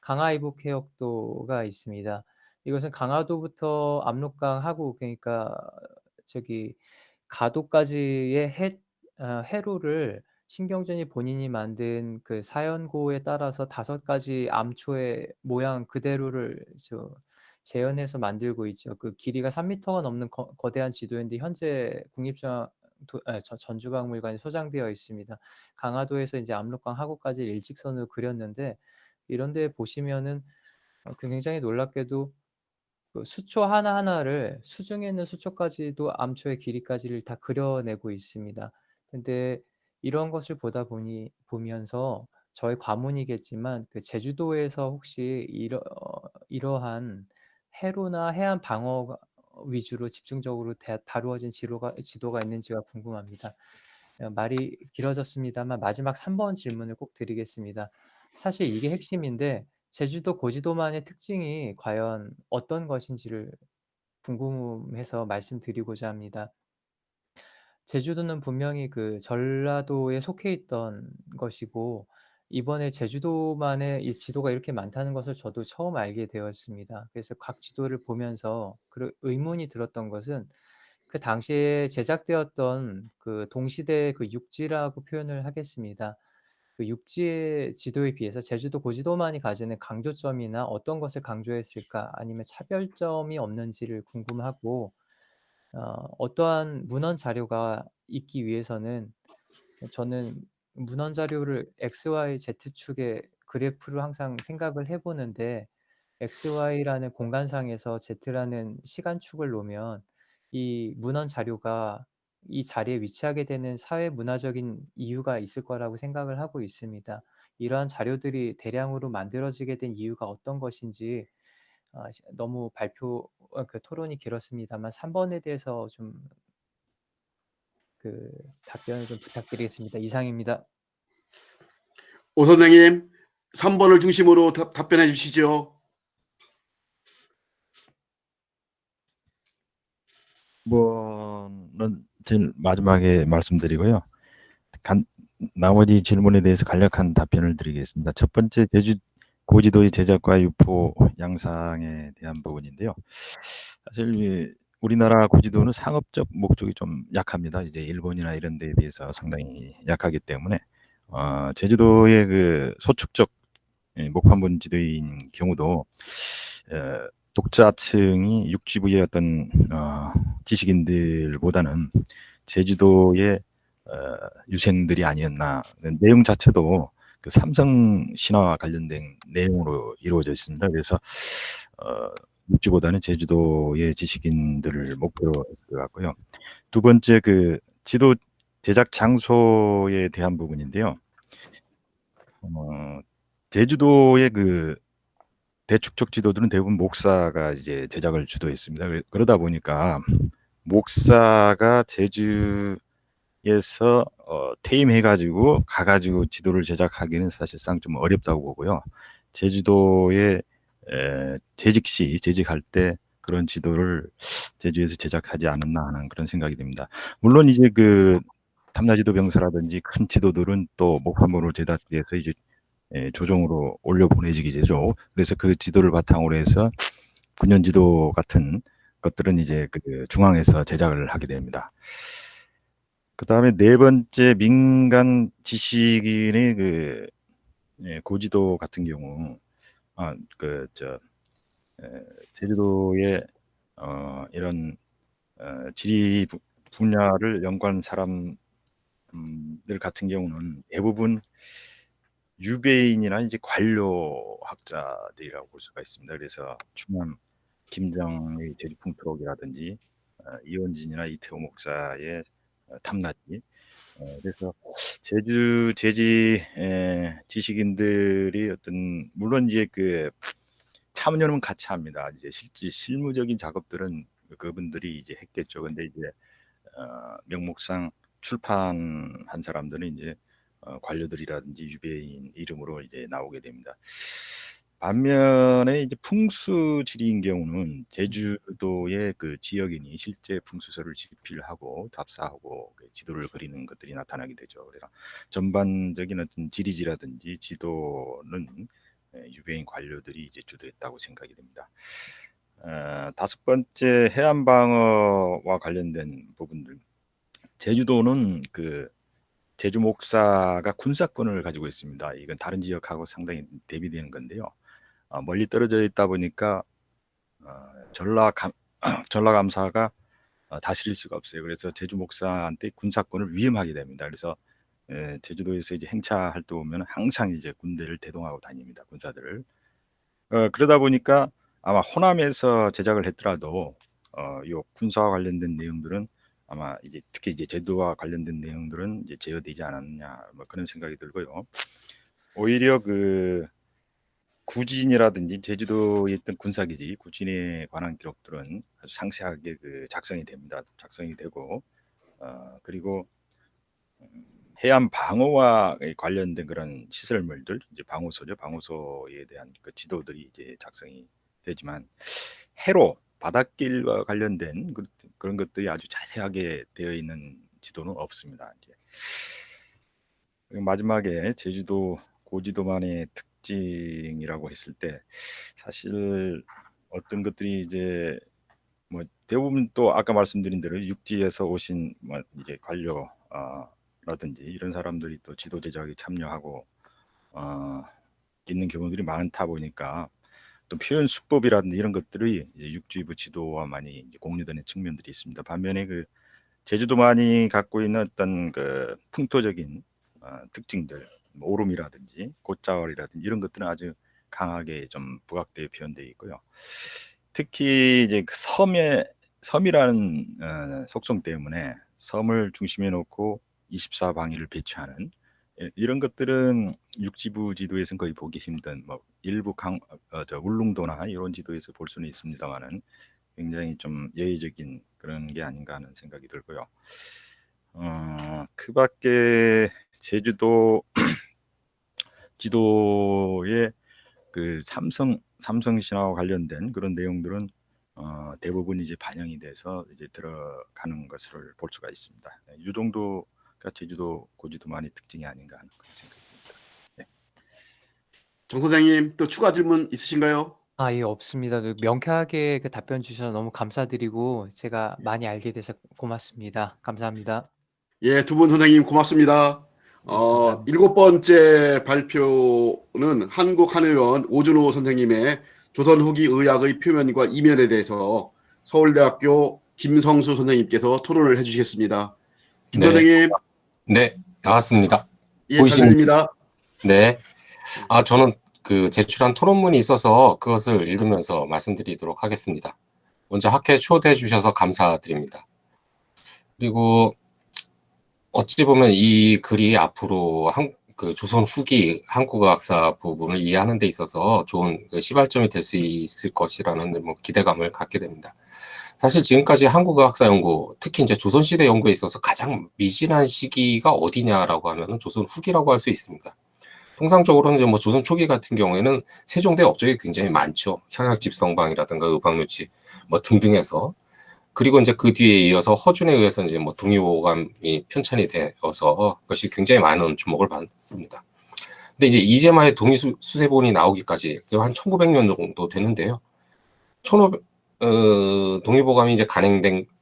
강화이북 해역도가 있습니다. 이것은 강화도부터 압록강하고 그러니까 저기 가도까지의 해로를 신경준이 본인이 만든 그 사연고에 따라서 5가지 암초의 모양 그대로를 재현해서 만들고 있죠. 그 길이가 3m가 넘는 거대한 지도인데 현재 전주박물관에 소장되어 있습니다. 강화도에서 이제 압록강 하구까지 일직선으로 그렸는데 이런 데 보시면은 굉장히 놀랍게도 그 수초 하나하나를 수중에 있는 수초까지도 암초의 길이까지를 다 그려내고 있습니다. 근데 이런 것을 보면서 저의 과문이겠지만 그 제주도에서 혹시 이러한 해로나 해안 방어 위주로 집중적으로 다루어진 지도가 있는지가 궁금합니다. 말이 길어졌습니다만 마지막 3번 질문을 꼭 드리겠습니다. 사실 이게 핵심인데 제주도 고지도만의 특징이 과연 어떤 것인지를 궁금해서 말씀드리고자 합니다. 제주도는 분명히 그 전라도에 속해 있던 것이고 이번에 제주도만의 이 지도가 이렇게 많다는 것을 저도 처음 알게 되었습니다. 그래서 각 지도를 보면서 의문이 들었던 것은 그 당시에 제작되었던 그 동시대 그 육지라고 표현을 하겠습니다. 그 육지의 지도에 비해서 제주도 고지도만이 가지는 강조점이나 어떤 것을 강조했을까 아니면 차별점이 없는지를 궁금하고 어떠한 문헌 자료가 있기 위해서는 저는 문헌 자료를 X, Y, Z축의 그래프로 항상 생각을 해 보는데 X, Y라는 공간상에서 Z라는 시간축을 놓으면 이 문헌 자료가 이 자리에 위치하게 되는 사회 문화적인 이유가 있을 거라고 생각을 하고 있습니다. 이러한 자료들이 대량으로 만들어지게 된 이유가 어떤 것인지 너무 그 토론이 길었습니다만 3번에 대해서 좀 그 답변을 좀 부탁드리겠습니다. 이상입니다. 오 선생님, 3번을 중심으로 답변해 주시죠. 번은 제일 마지막에 말씀드리고요. 나머지 질문에 대해서 간략한 답변을 드리겠습니다. 첫 번째, 고지도의 제작과 유포 양상에 대한 부분인데요. 사실 우리나라 고지도는 상업적 목적이 좀 약합니다. 이제 일본이나 이런 데에 비해서 상당히 약하기 때문에 제주도의 그 소축적 목판본 지도인 경우도 독자층이 육지부의 어떤 지식인들보다는 제주도의 유생들이 아니었나. 내용 자체도 그 삼성 신화와 관련된 내용으로 이루어져 있습니다. 그래서 육지보다는 제주도의 지식인들을 목표로 했을 것 같고요. 두 번째, 그 지도 제작 장소에 대한 부분인데요. 제주도의 그 대축적 지도들은 대부분 목사가 이제 제작을 주도했습니다. 그러다 보니까 목사가 제주에서 퇴임해가지고 가가지고 지도를 제작하기는 사실상 좀 어렵다고 보고요. 제주도에 재직할 때 그런 지도를 제주에서 제작하지 않았나 하는 그런 생각이 듭니다. 물론 이제 그 탐나지도 병사라든지 큰 지도들은 또 목판본으로 제작돼서 이제 조정으로 올려 보내지게 되죠. 그래서 그 지도를 바탕으로 해서 군현 지도 같은 것들은 이제 그 중앙에서 제작을 하게 됩니다. 그 다음에 네 번째, 민간 지식인의 그 고지도 같은 경우, 제주도의 이런 지리 분야를 연구한 사람들 같은 경우는 대부분 유배인이나 이제 관료학자들이라고 볼 수가 있습니다. 그래서 충남 김정의 제주풍토록이라든지 이원진이나 이태호 목사의 탐나지. 그래서 제주 제지 지식인들이 어떤 물론 이제 그 참여는 같이 합니다. 이제 실무적인 작업들은 그분들이 이제 했겠죠. 근데 이제 명목상 출판한 사람들은 이제 관료들이라든지 유배인 이름으로 이제 나오게 됩니다. 반면에 이제 풍수지리인 경우는 제주도의 그 지역인이 실제 풍수서를 집필하고 답사하고 지도를 그리는 것들이 나타나게 되죠. 그래서 전반적인 어떤 지리지라든지 지도는 유배인 관료들이 이제 주도했다고 생각이 됩니다. 다섯 번째, 해안 방어와 관련된 부분들. 제주도는 그 제주 목사가 군사권을 가지고 있습니다. 이건 다른 지역하고 상당히 대비되는 건데요. 멀리 떨어져 있다 보니까 전라감사가 다스릴 수가 없어요. 그래서 제주 목사한테 군사권을 위임하게 됩니다. 그래서 제주도에서 이제 행차 활동 오면 항상 이제 군대를 대동하고 다닙니다. 군사들을. 그러다 보니까 아마 호남에서 제작을 했더라도 요 군사와 관련된 내용들은 아마 이제 특히 이제 제주도와 관련된 내용들은 이제 제어되지 않았느냐 뭐 그런 생각이 들고요. 오히려 그 구진이라든지 제주도에 있던 군사기지 구진에 관한 기록들은 아주 상세하게 그 작성이 됩니다. 작성이 되고 그리고 해안 방어와 관련된 그런 시설물들 이제 방호소죠. 방호소에 대한 그 지도들이 이제 작성이 되지만 해로 바닷길과 관련된 그런 것들이 아주 자세하게 되어 있는 지도는 없습니다. 이제 그리고 마지막에 제주도 고지도만의 특징이라고 했을 때 사실 어떤 것들이 이제 뭐 대부분 또 아까 말씀드린 대로 육지에서 오신 뭐 이제 관료 라든지 이런 사람들이 또 지도 제작에 참여하고 있는 경우들이 많다 보니까 또 표현 수법이라든지 이런 것들이 이제 육지부 지도와 많이 이제 공유되는 측면들이 있습니다. 반면에 그 제주도만이 갖고 있는 어떤 그 풍토적인 특징들, 뭐 오름이라든지 곧자월이라든지 이런 것들은 아주 강하게 좀 부각되어 표현되어 있고요. 특히 이제 그 섬이라는 속성 때문에 섬을 중심에 놓고 24방위를 배치하는 이런 것들은 육지부 지도에서는 거의 보기 힘든 뭐 일부 울릉도나 이런 지도에서 볼 수는 있습니다만은 굉장히 좀 예외적인 그런 게 아닌가 하는 생각이 들고요. 그 밖에 제주도 지도의 그 삼성 신화와 관련된 그런 내용들은 대부분 이제 반영이 돼서 이제 들어가는 것을 볼 수가 있습니다. 이 정도가 제주도 고지도만의 특징이 아닌가 하는 그런 생각이 듭니다. 네. 정 선생님 또 추가 질문 있으신가요? 예, 없습니다. 명쾌하게 그 답변 주셔서 너무 감사드리고 제가 많이 알게 돼서 고맙습니다. 감사합니다. 예, 두 분 선생님 고맙습니다. 감사합니다. 7번째 발표는 한국한의원 오준호 선생님의 조선 후기 의학의 표면과 이면에 대해서 서울대학교 김성수 선생님께서 토론을 해주시겠습니다. 김 네. 선생님. 네, 나왔습니다. 예, 잘 보이시는지? 들립니다. 네. 저는 그 제출한 토론문이 있어서 그것을 읽으면서 말씀드리도록 하겠습니다. 먼저 학회에 초대해 주셔서 감사드립니다. 그리고 어찌 보면 이 글이 앞으로 그 조선 후기 한국의학사 부분을 이해하는 데 있어서 좋은 그 시발점이 될 수 있을 것이라는 뭐 기대감을 갖게 됩니다. 사실 지금까지 한국의학사 연구, 특히 이제 조선시대 연구에 있어서 가장 미진한 시기가 어디냐라고 하면은 조선 후기라고 할 수 있습니다. 통상적으로는 이제 뭐 조선 초기 같은 경우에는 세종대 업적이 굉장히 많죠. 향약집성방이라든가 의방유치 뭐 등등해서. 그리고 이제 그 뒤에 이어서 허준에 의해서 이제 뭐 동의보감이 편찬이 되어서 그것이 굉장히 많은 주목을 받습니다. 근데 이제 이제마의 동의수세본이 나오기까지 한 1900년 정도 되는데요. 동의보감이 이제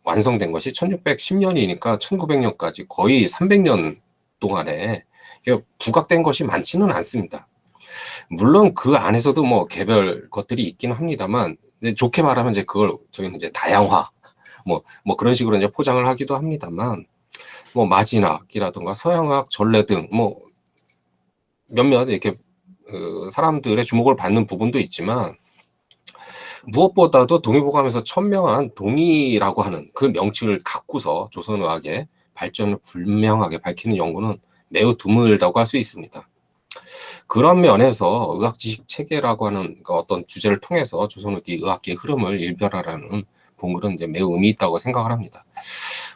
완성된 것이 1610년이니까 1900년까지 거의 300년 동안에 부각된 것이 많지는 않습니다. 물론 그 안에서도 뭐 개별 것들이 있긴 합니다만, 좋게 말하면 이제 그걸 저희는 이제 다양화, 뭐 그런 식으로 이제 포장을 하기도 합니다만, 뭐 마진학이라든가 서양학, 전래 등 뭐 몇몇 이렇게 사람들의 주목을 받는 부분도 있지만, 무엇보다도 동의보감에서 천명한 동의라고 하는 그 명칭을 갖고서 조선의학의 발전을 분명하게 밝히는 연구는 매우 드물다고 할 수 있습니다. 그런 면에서 의학지식 체계라고 하는 어떤 주제를 통해서 조선후기 의학계의 흐름을 일별하라는 본글은 이제 매우 의미 있다고 생각을 합니다.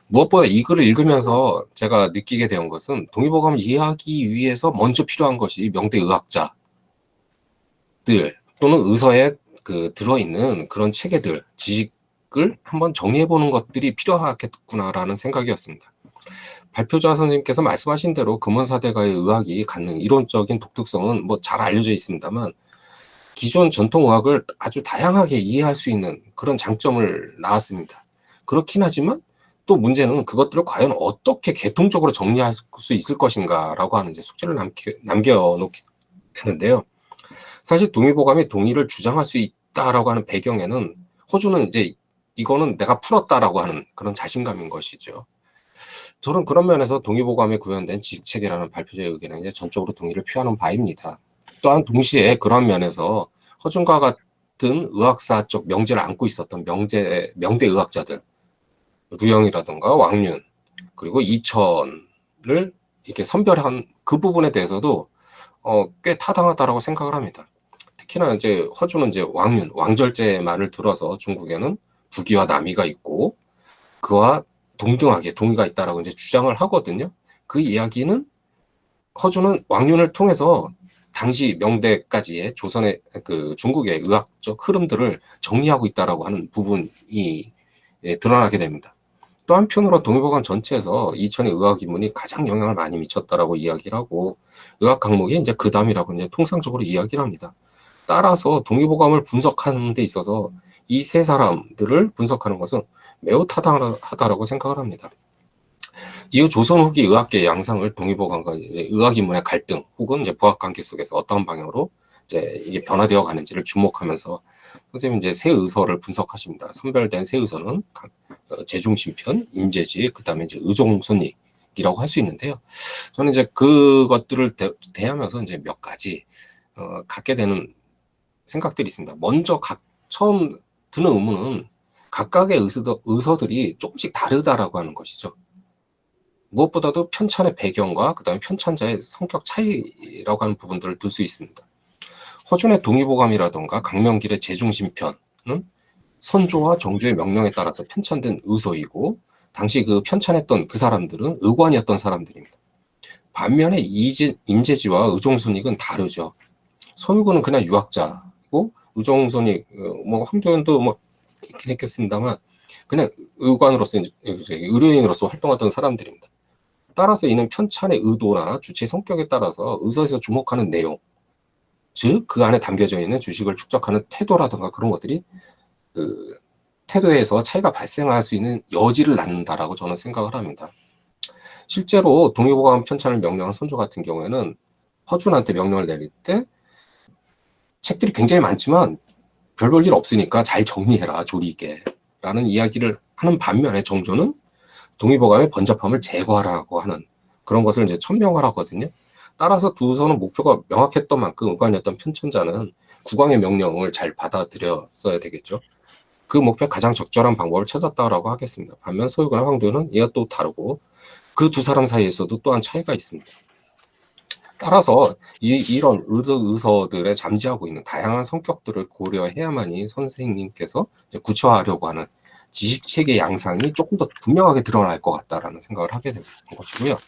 무엇보다 이 글을 읽으면서 제가 느끼게 된 것은 동의보감을 이해하기 위해서 먼저 필요한 것이 명대 의학자들 또는 의서에 들어있는 그런 체계들, 지식을 한번 정리해보는 것들이 필요하겠구나라는 생각이었습니다. 발표자 선생님께서 말씀하신 대로 금원사대가의 의학이 갖는 이론적인 독특성은 뭐 잘 알려져 있습니다만 기존 전통의학을 아주 다양하게 이해할 수 있는 그런 장점을 낳았습니다. 그렇긴 하지만 또 문제는 그것들을 과연 어떻게 계통적으로 정리할 수 있을 것인가라고 하는 이제 숙제를 남겨놓겠는데요. 사실 동의보감이 동의를 주장할 수 있다라고 하는 배경에는 호주는 이제 이거는 내가 풀었다라고 하는 그런 자신감인 것이죠. 저는 그런 면에서 동의보감에 구현된 지식체계라는 발표자의 의견에 이제 전적으로 동의를 표하는 바입니다. 또한 동시에 그런 면에서 허준과 같은 의학사적 명제를 안고 있었던 명대 의학자들, 루영이라든가 왕륜, 그리고 이천을 이렇게 선별한 그 부분에 대해서도 꽤 타당하다라고 생각을 합니다. 특히나 이제 허준은 이제 왕륜, 왕절제 말을 들어서 중국에는 북위와 남위가 있고 그와 동등하게 동의가 있다라고 이제 주장을 하거든요. 그 이야기는 허준은 왕륜을 통해서 당시 명대까지의 조선의 그 중국의 의학적 흐름들을 정리하고 있다라고 하는 부분이 드러나게 됩니다. 또 한편으로 동의보감 전체에서 이천의 의학 입문이 가장 영향을 많이 미쳤다라고 이야기를 하고 의학 강목이 이제 그 다음이라고 이제 통상적으로 이야기를 합니다. 따라서 동의보감을 분석하는 데 있어서 이 세 사람들을 분석하는 것은 매우 타당하다라고 생각을 합니다. 이후 조선 후기 의학계의 양상을 동의보감과 이제 의학 입문의 갈등 혹은 이제 부학 관계 속에서 어떤 방향으로 이제 이게 변화되어 가는지를 주목하면서 선생님 이제 세 의서를 분석하십니다. 선별된 세 의서는 제중심편, 임재지, 그다음에 이제 의종손익이라고 할 수 있는데요. 저는 이제 그것들을 대하면서 이제 몇 가지 갖게 되는 생각들이 있습니다. 먼저 처음 드는 의문은 각각의 의서들이 조금씩 다르다라고 하는 것이죠. 무엇보다도 편찬의 배경과 그다음에 편찬자의 성격 차이라고 하는 부분들을 둘 수 있습니다. 허준의 동의보감이라던가 강명길의 제중심편은 선조와 정조의 명령에 따라서 편찬된 의서이고 당시 그 편찬했던 그 사람들은 의관이었던 사람들입니다. 반면에 임재지와 의종손익은 다르죠. 서유근은 그냥 유학자고 의종손익 뭐 황도현도 뭐 있긴 했겠습니다만 그냥 의관으로서 이제 의료인으로서 활동하던 사람들입니다. 따라서 이는 편찬의 의도나 주체의 성격에 따라서 의서에서 주목하는 내용, 즉 그 안에 담겨져 있는 주식을 축적하는 태도라든가 그런 것들이 그 태도에서 차이가 발생할 수 있는 여지를 낳는다라고 저는 생각을 합니다. 실제로 동의보감 편찬을 명령한 선조 같은 경우에는 허준한테 명령을 내릴 때 책들이 굉장히 많지만 별 볼 일 없으니까 잘 정리해라 조리 있게 라는 이야기를 하는 반면에 정조는 동의보감의 번잡함을 제거하라고 하는 그런 것을 이제 천명을 하거든요. 따라서 두 서는 목표가 명확했던 만큼 의관이었던 편찬자는 국왕의 명령을 잘 받아들였어야 되겠죠. 그 목표에 가장 적절한 방법을 찾았다라고 하겠습니다. 반면 서유근과 황도현은 이와 또 다르고 그 두 사람 사이에서도 또한 차이가 있습니다. 따라서 이런 의서들에 잠재하고 있는 다양한 성격들을 고려해야만이 선생님께서 구체화하려고 하는 지식체계 양상이 조금 더 분명하게 드러날 것 같다라는 생각을 하게 되는 것이고요.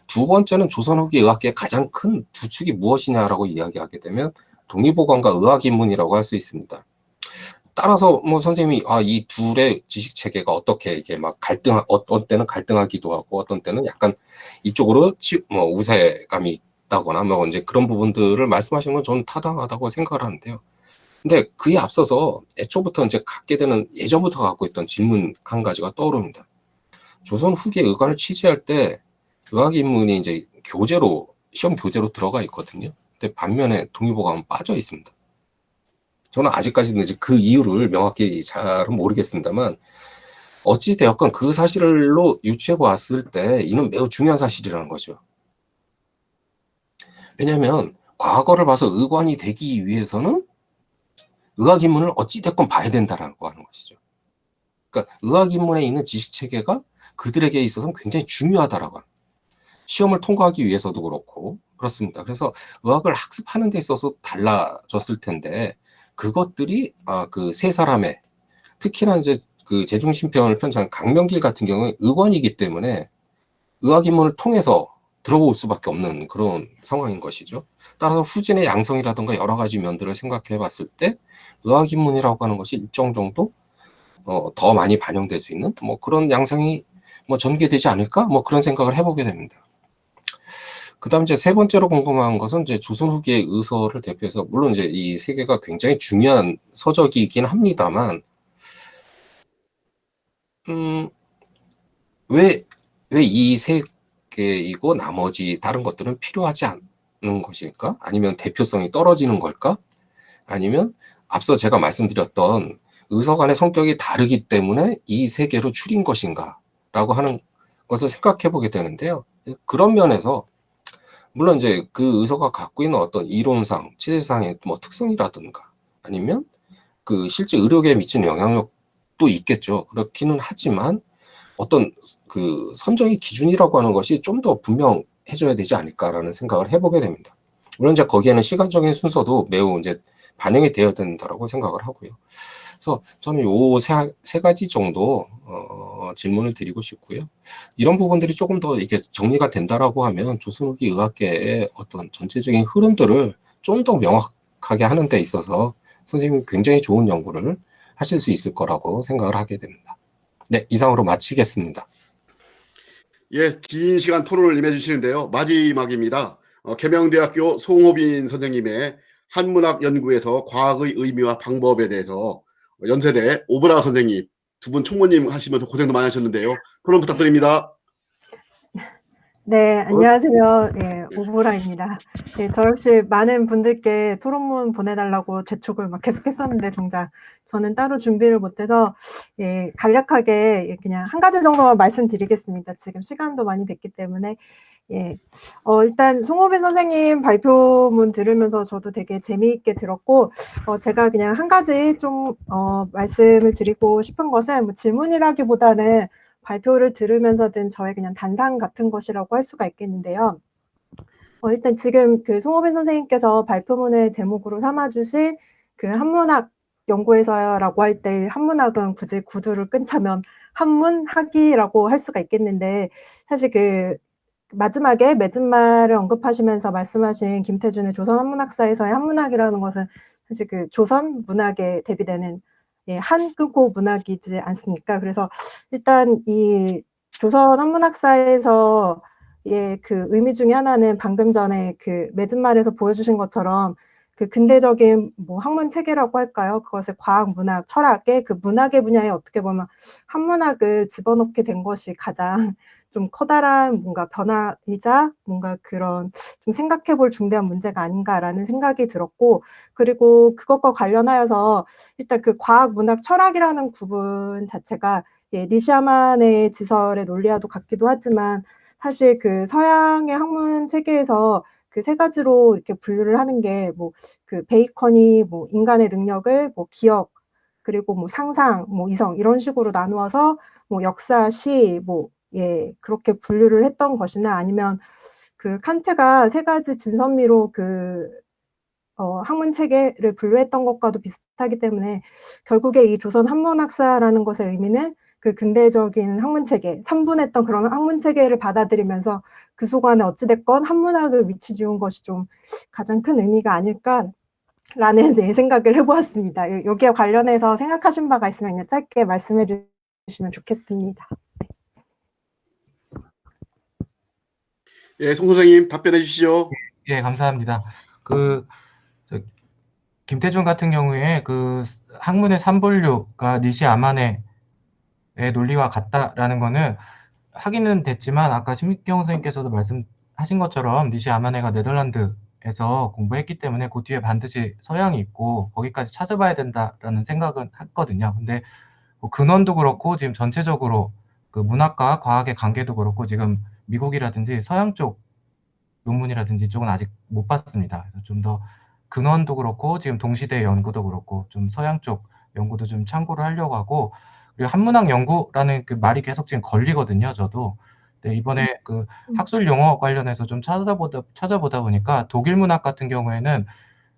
두 번째는 조선 후기 의학계의 가장 큰 두 축이 무엇이냐라고 이야기하게 되면 동의보감과 의학입문이라고 할 수 있습니다. 따라서 뭐 선생님이 이 둘의 지식 체계가 어떻게 이게 막 어떤 때는 갈등하기도 하고 어떤 때는 약간 이쪽으로 우세감이 있다거나 뭐 이제 그런 부분들을 말씀하시는 건 저는 타당하다고 생각을 하는데요. 근데 그에 앞서서 애초부터 이제 갖게 되는 예전부터 갖고 있던 질문 한 가지가 떠오릅니다. 조선 후기 의관을 취재할 때 의학입문이 이제 시험 교재로 들어가 있거든요. 근데 반면에 동의보감은 빠져 있습니다. 저는 아직까지는 이제 그 이유를 명확히 잘은 모르겠습니다만 어찌 되었건 그 사실로 유추해 보았을 때 이는 매우 중요한 사실이라는 거죠. 왜냐하면 과거를 봐서 의관이 되기 위해서는 의학입문을 어찌 됐건 봐야 된다라고 하는 것이죠. 그러니까 의학입문에 있는 지식체계가 그들에게 있어서는 굉장히 중요하다라고 합니다. 시험을 통과하기 위해서도 그렇고 그렇습니다. 그래서 의학을 학습하는 데 있어서 달라졌을 텐데 그것들이 그 세 사람의 특히나 이제 그 제중심편을 편찬한 강명길 같은 경우는 의관이기 때문에 의학입문을 통해서 들어올 수밖에 없는 그런 상황인 것이죠. 따라서 후진의 양성이라든가 여러 가지 면들을 생각해 봤을 때 의학입문이라고 하는 것이 일정 정도 더 많이 반영될 수 있는 뭐 그런 양상이 뭐 전개되지 않을까 뭐 그런 생각을 해보게 됩니다. 그다음 이제 세 번째로 궁금한 것은 이제 조선 후기의 의서를 대표해서 물론 이제 이 세 개가 굉장히 중요한 서적이긴 합니다만 왜 이 세 개이고 나머지 다른 것들은 필요하지 않은 것일까? 아니면 대표성이 떨어지는 걸까? 아니면 앞서 제가 말씀드렸던 의서 간의 성격이 다르기 때문에 이 세 개로 추린 것인가? 라고 하는 것을 생각해 보게 되는데요. 그런 면에서 물론 이제 그 의서가 갖고 있는 어떤 이론상, 체제상의 뭐 특성이라든가 아니면 그 실제 의료계에 미치는 영향력도 있겠죠. 그렇기는 하지만 어떤 그 선정의 기준이라고 하는 것이 좀 더 분명해져야 되지 않을까라는 생각을 해보게 됩니다. 물론 이제 거기에는 시간적인 순서도 매우 이제 반영이 되어야 된다라고 생각을 하고요. 그래서 저는 요 세 가지 정도 질문을 드리고 싶고요. 이런 부분들이 조금 더 이게 정리가 된다라고 하면 조선 후기 의학계의 어떤 전체적인 흐름들을 좀 더 명확하게 하는 데 있어서 선생님이 굉장히 좋은 연구를 하실 수 있을 거라고 생각을 하게 됩니다. 네, 이상으로 마치겠습니다. 예, 긴 시간 토론을 임해주시는데요. 마지막입니다. 계명대학교 송호빈 선생님의 한문학 연구에서 과학의 의미와 방법에 대해서 연세대 오브라 선생님, 두 분 총무님 하시면서 고생도 많이 하셨는데요. 토론 부탁드립니다. 네, 안녕하세요. 예, 오보라입니다. 예, 저 역시 많은 분들께 토론문 보내달라고 재촉을 막 계속 했었는데, 정작 저는 따로 준비를 못해서, 예, 간략하게 그냥 한 가지 정도만 말씀드리겠습니다. 지금 시간도 많이 됐기 때문에. 예, 일단 송호빈 선생님 발표문 들으면서 저도 되게 재미있게 들었고, 제가 그냥 한 가지 좀, 말씀을 드리고 싶은 것은 뭐 질문이라기보다는 발표를 들으면서 든 저의 그냥 단상 같은 것이라고 할 수가 있겠는데요. 일단 지금 그 송호빈 선생님께서 발표문의 제목으로 삼아주신 그 한문학 연구에서라고 할 때 한문학은 굳이 구두를 끈차면 한문학이라고 할 수가 있겠는데, 사실 그 마지막에 맺은말을 언급하시면서 말씀하신 김태준의 조선 한문학사에서의 한문학이라는 것은 사실 그 조선 문학에 대비되는 예, 한국어 문학이지 않습니까? 그래서 일단 이 조선 한문학사에서 예, 그 의미 중에 하나는 방금 전에 그 맺은말에서 보여주신 것처럼 그 근대적인 뭐 학문 체계라고 할까요? 그것을 과학, 문학, 철학의 그 문학의 분야에 어떻게 보면 한문학을 집어넣게 된 것이 가장 좀 커다란 뭔가 변화이자 뭔가 그런 좀 생각해 볼 중대한 문제가 아닌가라는 생각이 들었고, 그리고 그것과 관련하여서 일단 그 과학, 문학, 철학이라는 구분 자체가 예, 니시아만의 지설의 논리와도 같기도 하지만 사실 그 서양의 학문 체계에서 그 세 가지로 이렇게 분류를 하는 게 뭐 그 베이컨이 뭐 인간의 능력을 뭐 기억 그리고 뭐 상상, 뭐 이성 이런 식으로 나누어서 뭐 역사, 시, 뭐 예, 그렇게 분류를 했던 것이나 아니면 그 칸트가 세 가지 진선미로 그 학문 체계를 분류했던 것과도 비슷하기 때문에 결국에 이 조선 한문학사라는 것의 의미는 그 근대적인 학문 체계, 산분했던 그런 학문 체계를 받아들이면서 그 속 안에 어찌됐건 한문학을 위치 지은 것이 좀 가장 큰 의미가 아닐까라는 생각을 해보았습니다. 여기에 관련해서 생각하신 바가 있으면 그냥 짧게 말씀해 주시면 좋겠습니다. 예, 송 선생님 답변해 주시죠. 예, 감사합니다. 김태준 같은 경우에 그 학문의 산분류가 니시 아만의 논리와 같다라는 거는 확인은 됐지만 아까 신민경 선생님께서도 말씀하신 것처럼 니시 아마네가 네덜란드에서 공부했기 때문에 그 뒤에 반드시 서양이 있고 거기까지 찾아봐야 된다라는 생각은 했거든요. 근데 뭐 근원도 그렇고 지금 전체적으로 그 문학과 과학의 관계도 그렇고 지금 미국이라든지 서양 쪽 논문이라든지 쪽은 아직 못 봤습니다. 그래서 좀 더 근원도 그렇고 지금 동시대 연구도 그렇고 좀 서양 쪽 연구도 좀 참고를 하려고 하고, 그리고 한문학 연구라는 그 말이 계속 지금 걸리거든요, 저도. 네, 이번에 그 학술 용어 관련해서 좀 찾아보다 보니까 독일 문학 같은 경우에는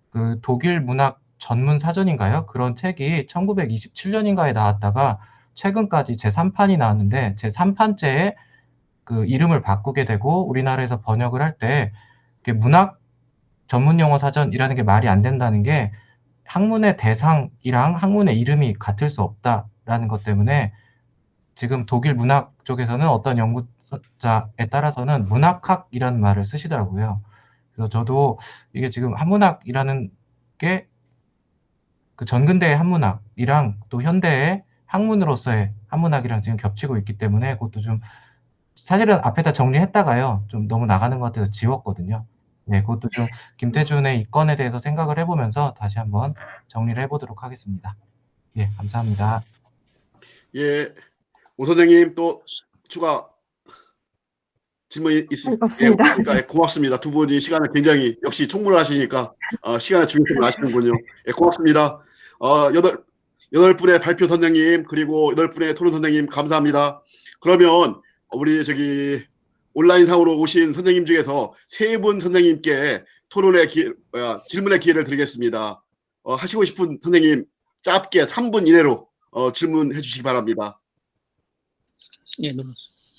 그 독일 문학 전문 사전인가요? 그런 책이 1927년인가에 나왔다가 최근까지 제3판이 나왔는데 제3판째에 그 이름을 바꾸게 되고 우리나라에서 번역을 할 때 문학 전문 용어 사전이라는 게 말이 안 된다는 게 학문의 대상이랑 학문의 이름이 같을 수 없다라는 것 때문에 지금 독일 문학 쪽에서는 어떤 연구자에 따라서는 문학학이라는 말을 쓰시더라고요. 그래서 저도 이게 지금 한문학이라는 게 그 전근대의 한문학이랑 또 현대의 학문으로서의 한문학이랑 지금 겹치고 있기 때문에 그것도 좀 사실은 앞에다 정리했다가요. 좀 너무 나가는 것 같아서 지웠거든요. 네, 그것도 좀 김태준의 이 건에 대해서 생각을 해보면서 다시 한번 정리를 해보도록 하겠습니다. 예, 감사합니다. 예, 오 선생님 또 추가 질문이 있으십니까? 없습니다. 예, 없으니까, 예, 고맙습니다. 두 분이 시간을 굉장히 역시 총무를 하시니까 시간의 중요성을 아시는군요. 예, 고맙습니다. 8분의 발표 선생님 그리고 8분의 토론 선생님 감사합니다. 그러면 우리 저기 온라인상으로 오신 선생님 중에서 3분 선생님께 질문의 기회를 드리겠습니다. 하시고 싶은 선생님 짧게 3분 이내로 질문해 주시기 바랍니다.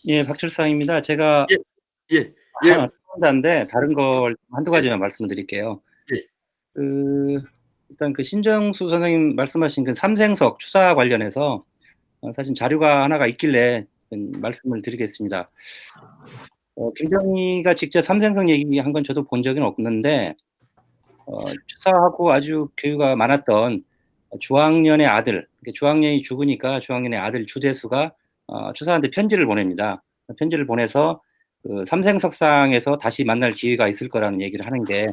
예, 박철상입니다. 제가 예. 혼자인데 다른 걸 한두 가지만 말씀드릴게요. 일단 그 신정수 선생님 말씀하신 그 삼생석 추사 관련해서 사실 자료가 하나가 있길래 말씀을 드리겠습니다. 김정희가 직접 삼생석 얘기한 건 저도 본 적은 없는데 추사하고 아주 교류가 많았던 주학년의 아들, 주학년이 죽으니까 주학년의 아들 주대수가 추사한테 편지를 보냅니다. 편지를 보내서 그 삼생석상에서 다시 만날 기회가 있을 거라는 얘기를 하는 게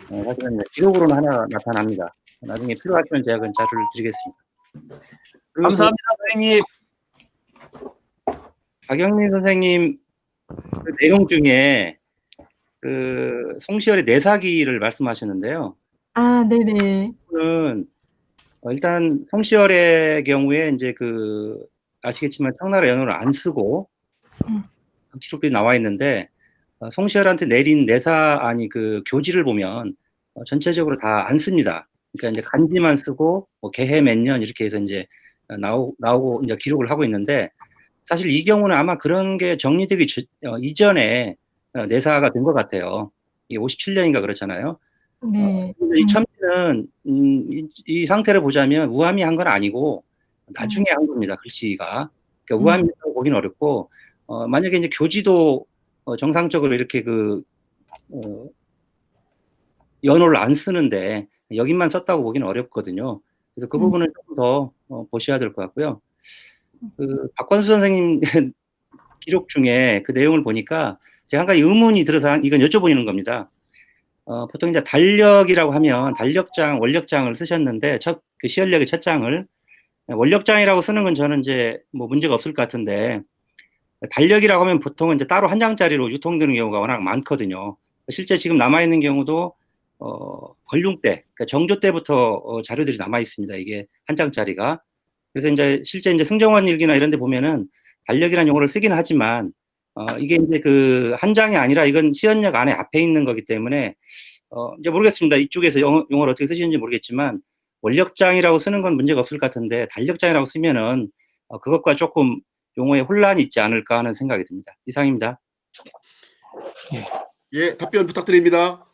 사실은 기록으로는 하나 나타납니다. 나중에 필요하시면 제가 그 자료를 드리겠습니다. 감사합니다, 선생님. 박영민 선생님 그 내용 중에 그 송시열의 내사기를 말씀하셨는데요. 아, 네네. 일단 송시열의 경우에 이제 그 아시겠지만 청나라 연호를 안 쓰고 기록들이 나와 있는데 송시열한테 내린 내사안이 그 교지를 보면 전체적으로 다 안 씁니다. 그러니까 이제 간지만 쓰고 뭐 개해 몇 년 이렇게 해서 이제 나오고 이제 기록을 하고 있는데 사실 이 경우는 아마 그런 게 정리되기 이전에 내사가 된 것 같아요. 이게 57년인가 그렇잖아요. 네. 이 첨지는 이 상태를 보자면 우암이 한 건 아니고 나중에 한 겁니다. 글씨가. 그러니까 우암이라고 보기는 어렵고 만약에 이제 교지도 정상적으로 이렇게 그 연호를 안 쓰는데 여기만 썼다고 보기는 어렵거든요. 그래서 그 부분을 조금 더 보셔야 될 것 같고요. 그 박관수 선생님 기록 중에 그 내용을 보니까 제가 한 가지 의문이 들어서 이건 여쭤보는 겁니다. 보통 이제 달력이라고 하면 달력장, 원력장을 쓰셨는데 그 시열력의 첫 장을 원력장이라고 쓰는 건 저는 이제 뭐 문제가 없을 것 같은데 달력이라고 하면 보통은 이제 따로 한 장짜리로 유통되는 경우가 워낙 많거든요. 실제 지금 남아 있는 경우도 걸륭 때, 그러니까 정조 때부터 자료들이 남아 있습니다. 이게 한 장짜리가. 그래서 이제 실제 이제 승정원 일기나 이런 데 보면은 달력이라는 용어를 쓰긴 하지만 이게 이제 그 한 장이 아니라 이건 시연력 안에 앞에 있는 거기 때문에 이제 모르겠습니다. 이쪽에서 용어를 어떻게 쓰시는지 모르겠지만 원력장이라고 쓰는 건 문제가 없을 것 같은데 달력장이라고 쓰면은 그것과 조금 용어에 혼란이 있지 않을까 하는 생각이 듭니다. 이상입니다. 예, 답변 부탁드립니다.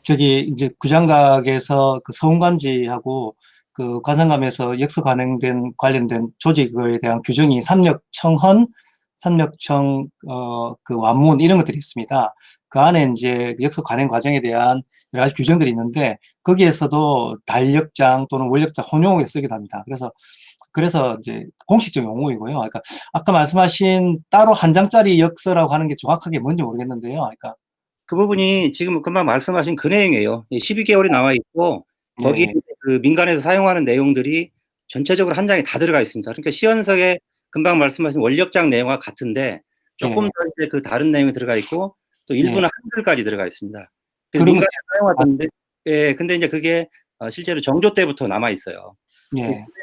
저기 이제 구장각에서 그 서운관지하고 그 관상감에서 역서 관련된 조직에 대한 규정이 삼력청헌, 삼력청 그 완문 이런 것들이 있습니다. 그 안에 이제 역서 관행 과정에 대한 여러 가지 규정들이 있는데 거기에서도 달력장 또는 원력장 혼용어가 쓰기도 합니다. 그래서 이제 공식적 용어이고요. 그러니까 아까 말씀하신 따로 한 장짜리 역서라고 하는 게 정확하게 뭔지 모르겠는데요. 그러니까 그 부분이 지금 금방 말씀하신 그 내용이에요. 12개월이 나와 있고 거기에 그 민간에서 사용하는 내용들이 전체적으로 한 장에 다 들어가 있습니다. 그러니까 시연석에 금방 말씀하신 원력장 내용과 같은데 조금 더 이제 그 다른 내용이 들어가 있고 또 일부는 한글까지 들어가 있습니다. 그래서 민간에서 사용하던데, 근데 이제 그게 실제로 정조 때부터 남아 있어요.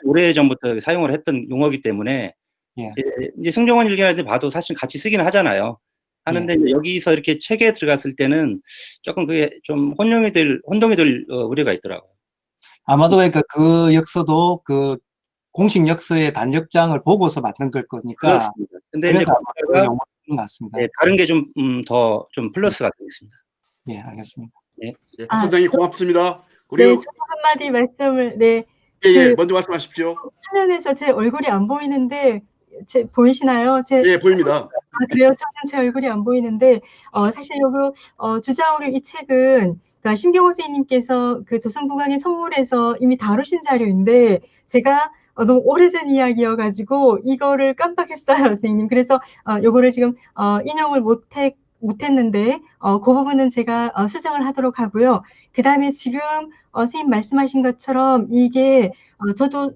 오래 전부터 사용을 했던 용어이기 때문에 이제 승정원 일기라든지 봐도 사실 같이 쓰기는 하잖아요. 하는데 이제 여기서 이렇게 책에 들어갔을 때는 조금 그게 좀 혼동이 될 우려가 있더라고요. 아마도 그러니까 그 역서도 그 공식 역서의 단력장을 보고서 만든 걸 거니까. 그렇습니다. 근데 이제 그래서 용어를 쓰는 것 같습니다. 다른 게 좀 더 좀 플러스가 되겠습니다. 예, 알겠습니다. 선생님 고맙습니다. 네, 저도 한마디 말씀을 먼저 말씀하십시오. 화면에서 제 얼굴이 안 보이는데 보이시나요? 예, 보입니다. 그래요? 저는 제 얼굴이 안 보이는데 사실 여기 주자오류 이 책은 그러니까 심경호 선생님께서 그 조선국악의 선물에서 이미 다루신 자료인데 제가 너무 오래전 이야기여가지고 이거를 깜빡했어요, 선생님. 그래서 요거를 지금 인용을 못했는데 그 부분은 제가 수정을 하도록 하고요. 그 다음에 지금 선생님 말씀하신 것처럼 이게 저도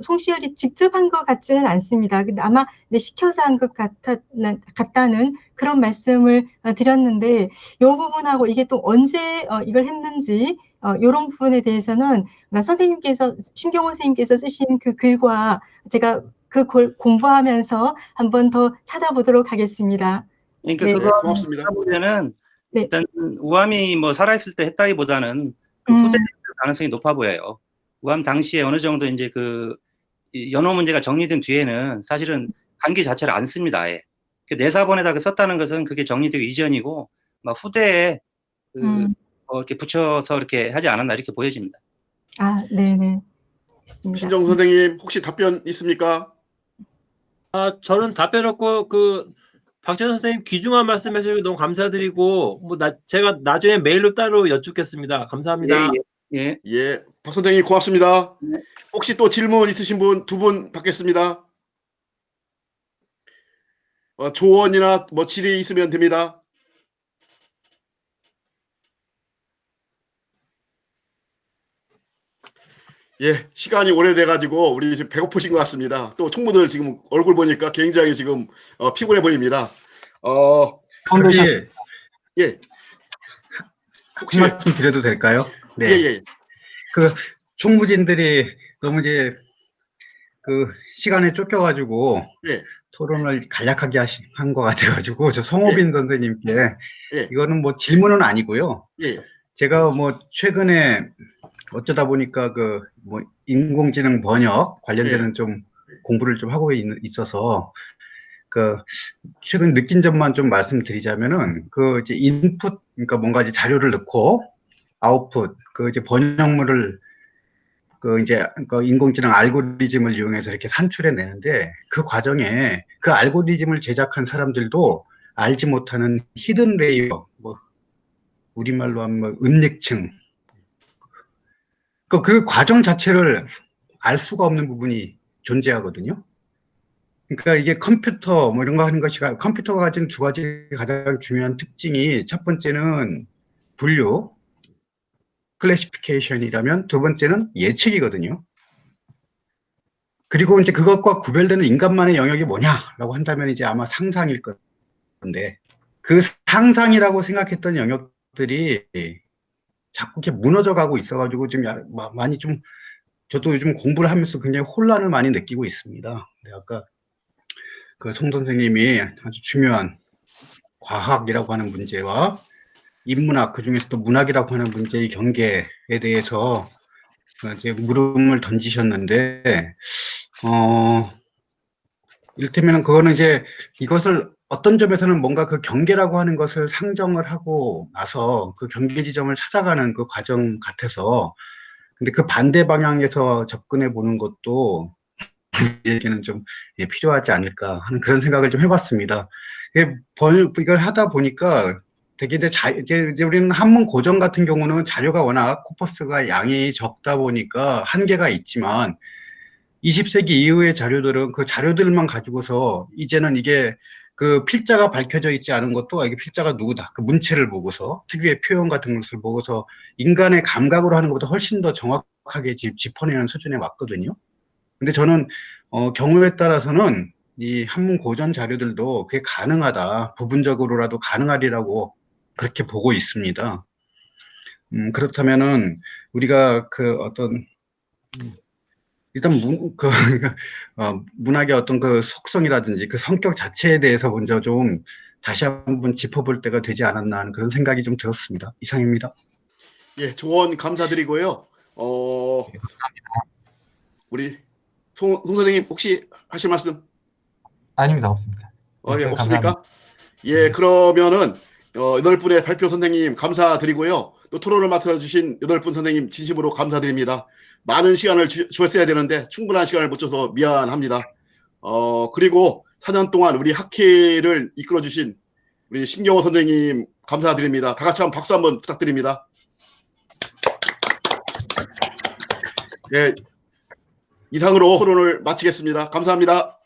송시열이 직접 한 것 같지는 않습니다. 근데 아마 시켜서 한 것 같다는 그런 말씀을 드렸는데 이 부분하고 이게 또 언제 이걸 했는지 이런 부분에 대해서는 선생님께서 심경호 선생님께서 쓰신 그 글과 제가 공부하면서 한번 더 찾아보도록 하겠습니다. 그러니까 네. 그거 고맙습니다. 보면은 네. 일단 우암이 뭐 살아있을 때 했다기보다는 그 후대 가능성이 높아 보여요. 우암 당시에 어느 정도 이제 이 연호 문제가 정리된 뒤에는 사실은 강기 자체를 안 씁니다. 아예. 그 내사본에다가 썼다는 것은 그게 정리되기 이전이고 막 후대에 이렇게 붙여서 이렇게 하지 않았나 이렇게 보여집니다. 아, 네네. 있습니다. 신정 선생님 혹시 답변 있습니까? 저는 답변 없고 박찬호 선생님 귀중한 말씀 해주셔서 너무 감사드리고 제가 나중에 메일로 따로 여쭙겠습니다. 감사합니다. 예, 박 선생님 고맙습니다. 혹시 또 질문 있으신 분 두 분 받겠습니다. 조언이나 뭐 질의 있으면 됩니다. 예, 시간이 오래돼가지고 우리 지금 배고프신 것 같습니다. 또 총무들 지금 얼굴 보니까 굉장히 지금 피곤해 보입니다. 예. 혹시 한 말씀 드려도 될까요? 네. 예. 그 총무진들이 너무 이제 시간에 쫓겨가지고 토론을 간략하게 한 것 같아가지고 저 송호빈 선생님께 이거는 뭐 질문은 아니고요. 제가 뭐 최근에 어쩌다 보니까 뭐 인공지능 번역 관련되는 좀 공부를 좀 하고 있어서 최근 느낀 점만 좀 말씀드리자면은 이제 인풋 그러니까 뭔가 이제 자료를 넣고 아웃풋 이제 번역물을 이제 인공지능 알고리즘을 이용해서 이렇게 산출해 내는데 그 과정에 그 알고리즘을 제작한 사람들도 알지 못하는 히든 레이어 뭐 우리말로 하면 은닉층 그 과정 자체를 알 수가 없는 부분이 존재하거든요. 그러니까 이게 컴퓨터 뭐 이런 거 하는 것이 컴퓨터가 가진 두 가지 가장 중요한 특징이 첫 번째는 분류 클래시피케이션이라면 두 번째는 예측이거든요. 그리고 이제 그것과 구별되는 인간만의 영역이 뭐냐라고 한다면 이제 아마 상상일 건데 그 상상이라고 생각했던 영역들이 자꾸 이렇게 무너져 가고 있어가지고 지금 많이 좀 저도 요즘 공부를 하면서 굉장히 혼란을 많이 느끼고 있습니다. 네, 아까 송 선생님이 아주 중요한 과학이라고 하는 문제와 인문학 그중에서도 문학이라고 하는 문제의 경계에 대해서 이제 물음을 던지셨는데 이를테면 그거는 이제 이것을 어떤 점에서는 뭔가 그 경계라고 하는 것을 상정을 하고 나서 그 경계 지점을 찾아가는 그 과정 같아서 근데 그 반대 방향에서 접근해 보는 것도 우리에게는 좀 필요하지 않을까 하는 그런 생각을 좀 해봤습니다. 이걸 하다 보니까 되게 이제 우리는 한문 고전 같은 경우는 자료가 워낙 코퍼스가 양이 적다 보니까 한계가 있지만 20세기 이후의 자료들은 그 자료들만 가지고서 이제는 이게 그 필자가 밝혀져 있지 않은 것도 이게 필자가 누구다. 그 문체를 보고서 특유의 표현 같은 것을 보고서 인간의 감각으로 하는 것보다 훨씬 더 정확하게 짚어내는 수준에 왔거든요. 근데 저는 경우에 따라서는 이 한문 고전 자료들도 그게 가능하다. 부분적으로라도 가능하리라고 그렇게 보고 있습니다. 그렇다면은 우리가 일단 문학의 어떤 그 속성이라든지 그 성격 자체에 대해서 먼저 좀 다시 한번 짚어볼 때가 되지 않았나 하는 그런 생각이 좀 들었습니다. 이상입니다. 예, 조언 감사드리고요. 우리 송 선생님 혹시 하실 말씀? 아닙니다. 없습니다. 예, 없습니까? 예, 그러면은 8분의 발표 선생님 감사드리고요. 또 토론을 맡아주신 8분 선생님 진심으로 감사드립니다. 많은 시간을 주었어야 되는데 충분한 시간을 못 줘서 미안합니다. 그리고 4년 동안 우리 학회를 이끌어주신 우리 신경호 선생님 감사드립니다. 다 같이 한번 박수 한번 부탁드립니다. 예, 이상으로 토론을 마치겠습니다. 감사합니다.